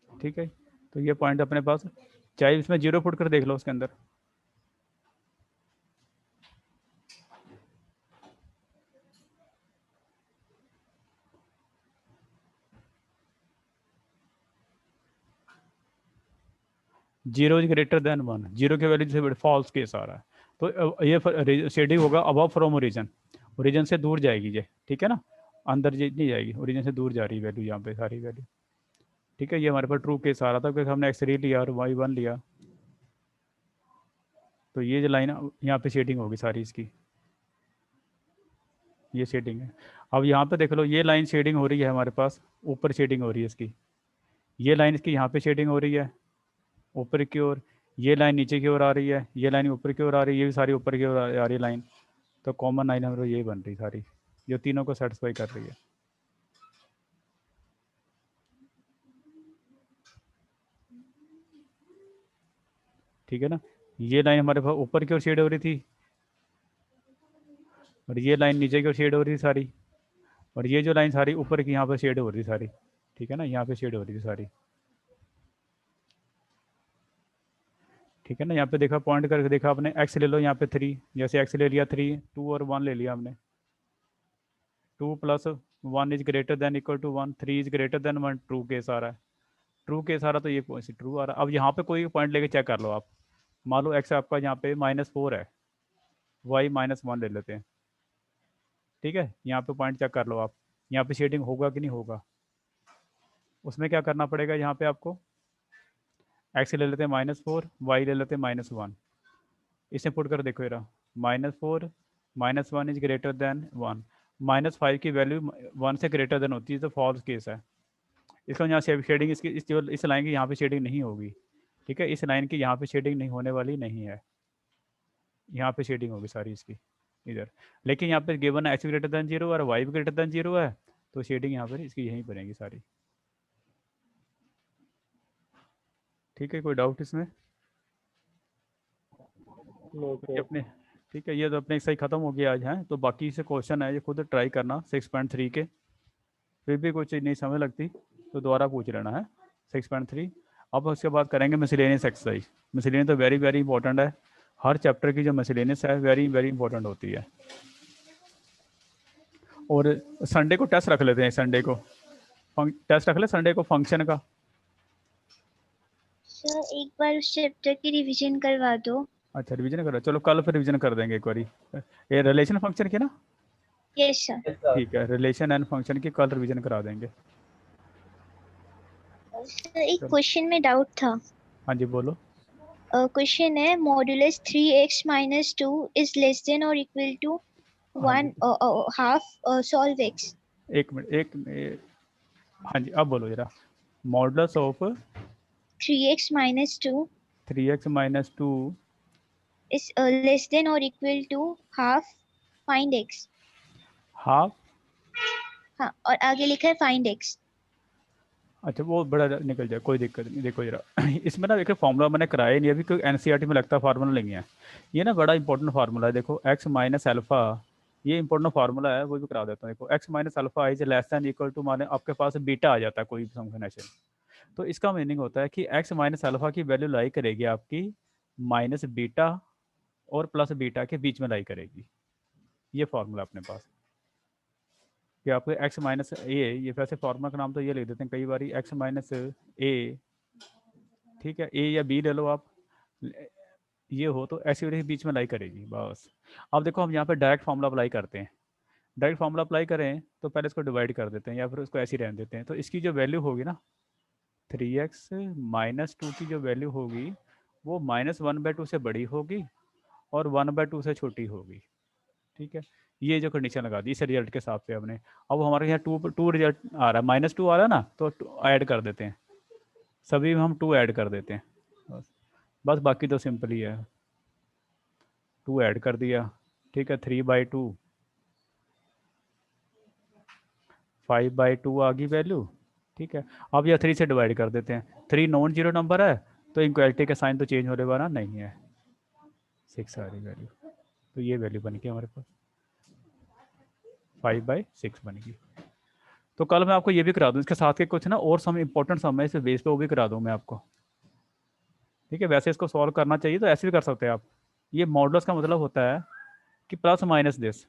ठीक है। तो ये पॉइंट अपने पास, चाहे इसमें 0 पुट कर देख लो उसके अंदर। जीरो इज ग्रेटर देन 1, 0 की वैल्यू से फॉल्स केस आ रहा है। तो ये शेडिंग होगा अबव फ्रॉम ओरिजिन, ओरिजिन से दूर जाएगी ये, ठीक है ना, अंदर नहीं जाएगी, ओरिजिन से दूर जा रही है वैल्यू यहाँ पे, सारी वैल्यू, ठीक है। ये हमारे पास ट्रू केस आ रहा था क्योंकि हमने x3 लिया और y1 लिया, तो ये जो लाइन यहाँ पे शेडिंग होगी सारी इसकी, ये शेडिंग है। अब यहाँ पे देख लो, ये लाइन शेडिंग हो रही है हमारे पास, ऊपर शेडिंग हो रही है इसकी, ये लाइन इसकी यहाँ पे शेडिंग हो रही है ऊपर की ओर, ये लाइन नीचे की ओर आ रही है, ये लाइन ऊपर की ओर आ रही है, ये भी सारी ऊपर की ओर आ रही है लाइन। तो कॉमन लाइन हमारी ये बन रही सारी, जो तीनों को सेटिस्फाई कर रही है। ठीक है ना, ये लाइन हमारे पास ऊपर की ओर शेड हो रही थी, और ये लाइन नीचे की ओर शेड हो रही थी सारी, और ये जो लाइन सारी ऊपर की यहाँ पे शेड हो रही थी सारी। ठीक है ना, यहाँ पे शेड हो रही थी सारी। ठीक है ना, यहाँ पे देखा, पॉइंट करके देखा आपने, एक्स ले लो यहाँ पे 3, जैसे एक्स ले लिया 3, 2 और 1 ले लिया हमने। 2 + 1 is greater than equal to 1, 3 is greater than 1, true case आ रहा है। ट्रू केस आ रहा तो ये ट्रू आ रहा। अब यहाँ पे कोई पॉइंट लेके चेक कर लो आप। मान लो एक्स आपका यहाँ पे -4 है, वाई -1 ले लेते हैं। ठीक है, यहाँ पे पॉइंट चेक कर लो आप, यहाँ पे शेडिंग होगा कि नहीं होगा। उसमें क्या करना पड़ेगा, यहाँ पे आपको एक्स ले लेते हैं -4, वाई ले लेते हैं -1। इसे पुट कर देखो जरा, -4 -1 इज ग्रेटर देन 1, -5 की वैल्यू 1 से ग्रेटर देन होती है, तो फॉल्स केस है। इसका यहाँ शेडिंग इसकी इस लाइन की यहाँ पे शेडिंग नहीं होगी। ठीक है, इस लाइन की यहाँ पे शेडिंग नहीं होने वाली नहीं है, यहाँ पे शेडिंग होगी सारी इसकी इधर। लेकिन यहाँ पे गिवन एक्स ग्रेटर देन 0 और वाई ग्रेटर देन 0 है, तो शेडिंग यहाँ पर इसकी यहीं बनेगी सारी। ठीक है, कोई डाउट इसमें? अपने ठीक है, ये तो अपने सही खत्म हो गया आज है। तो बाकी से क्वेश्चन है, ये खुद ट्राई करना 6.3 के, फिर भी कोई चीज़ नहीं समझ लगती तो दोबारा पूछ लेना है 6.3। अब उसके बाद करेंगे मिसलेनियस एक्सरसाइज। मिसलेनियस तो वेरी वेरी इंपॉर्टेंट है, हर चैप्टर की जो मिसलेनियस है वेरी वेरी इंपॉर्टेंट होती है। और संडे को टेस्ट रख लेते हैं, संडे को टेस्ट रख ले संडे को फंक्शन का। सर एक बार उस चैप्टर की रिवीजन करवा दो। अच्छा रिवीजन करो, चलो कल फिर रिवीजन कर देंगे एक बारी। ये रिलेशन फंक्शन की ना? Yes sir. Yes, sir. ठीक है, रिलेशन एंड फंक्शन की कल रिवीजन करा देंगे। सर एक क्वेश्चन में डाउट था। हाँ जी बोलो। क्वेश्चन है modulus 3x - 2 is less then और इक्वल टू 1/2 सॉल्व x। एक मिनट हाँ जी अब बोलो जरा। Modulus of 3x - 2 3x - 2 is less than or equal to half find x। Half. हाँ और आगे लिखा है find x। अच्छा वो बड़ा निकल जाए, कोई दिक्कत नहीं। देखो जरा इसमें ना देखो फॉर्मूला मैंने कराया नहीं अभी, कोई एनसीईआरटी में लगता फार्मूला नहीं है। ये ना बड़ा इंपॉर्टेंट फार्मूला है, देखो x - अल्फा, ये इंपॉर्टेंट फार्मूला है, वो भी करा देता हूँ। देखो x - alpha is less than equal to, माने आपके पास बीटा आ जाता है कोई भी फंक्शन ऐसे, तो इसका मीनिंग होता है कि x - अल्फा की वैल्यू लाई करेगी आपकी माइनस बीटा और प्लस बीटा के बीच में लाई करेगी। ये फार्मूला अपने पास कि आपको x - a, ये वैसे फार्मूला का नाम तो ये लिख देते हैं कई बार x - a, ठीक है, a या b ले लो आप, ये हो तो ऐसी वैल्यू बीच में लाई करेगी बस। अब देखो हम यहाँ पे डायरेक्ट फार्मूला अप्लाई करते हैं। डायरेक्ट फार्मूला अप्लाई करें तो पहले इसको डिवाइड कर देते हैं या फिर उसको ऐसे ही रहने देते हैं। तो इसकी जो वैल्यू होगी ना 3x - 2 की जो वैल्यू होगी वो -1/2 से बड़ी होगी और 1/2 से छोटी होगी। ठीक है, ये जो कंडीशन लगा दी इस रिजल्ट के हिसाब से हमने। अब हमारे यहाँ टू रिजल्ट आ रहा है, -2 आ रहा है ना, तो ऐड कर देते हैं, सभी में हम 2 ऐड कर देते हैं बस बाकी तो सिंपल ही है। 2 ऐड कर दिया, ठीक है, 3/2 5/2 आ गई वैल्यू। ठीक है, अब यह 3 से डिवाइड कर देते हैं। 3 नॉन जीरो नंबर है तो इनक्वालिटी का साइन तो चेंज होने वाला नहीं है, 6 आ रही वैल्यू, तो ये वैल्यू बन गई हमारे पास 5/6 बन गई। तो कल मैं आपको ये भी करा दूँ इसके साथ के कुछ ना और सम इंपॉर्टेंट सम है इस बेस पे, वो भी करा दूँ मैं आपको। ठीक है, वैसे इसको सॉल्व करना चाहिए तो ऐसे भी कर सकते हैं आप। ये मॉडुलस का मतलब होता है कि प्लस माइनस दिस।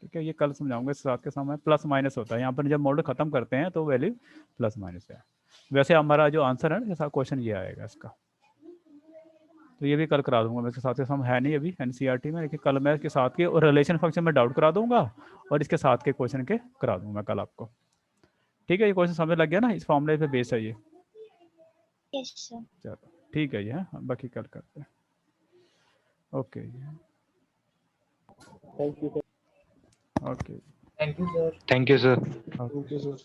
ठीक है, ये कल समझाऊंगा इस साथ के समय प्लस माइनस होता है। यहाँ पर जब मॉडल खत्म करते हैं तो वैल्यू प्लस माइनस है। वैसे हमारा जो आंसर है ना क्वेश्चन ये आएगा इसका, तो ये भी कल करा दूंगा मैं। इसके साथ के सम है नहीं अभी एनसीईआरटी में, लेकिन कल मैं इसके साथ के और रिलेशन फंक्शन में डाउट करा दूंगा और इसके साथ के क्वेश्चन के करा दूंगा कल आपको। ठीक है, ये क्वेश्चन समझ लग गया ना, इस फॉर्मूले पे बेस है ये। Yes sir. चलो ठीक है, ये है, बाकी कल करते हैं। Okay thank you sir. Okay Thank you, sir. Thank you, sir. Thank you sir.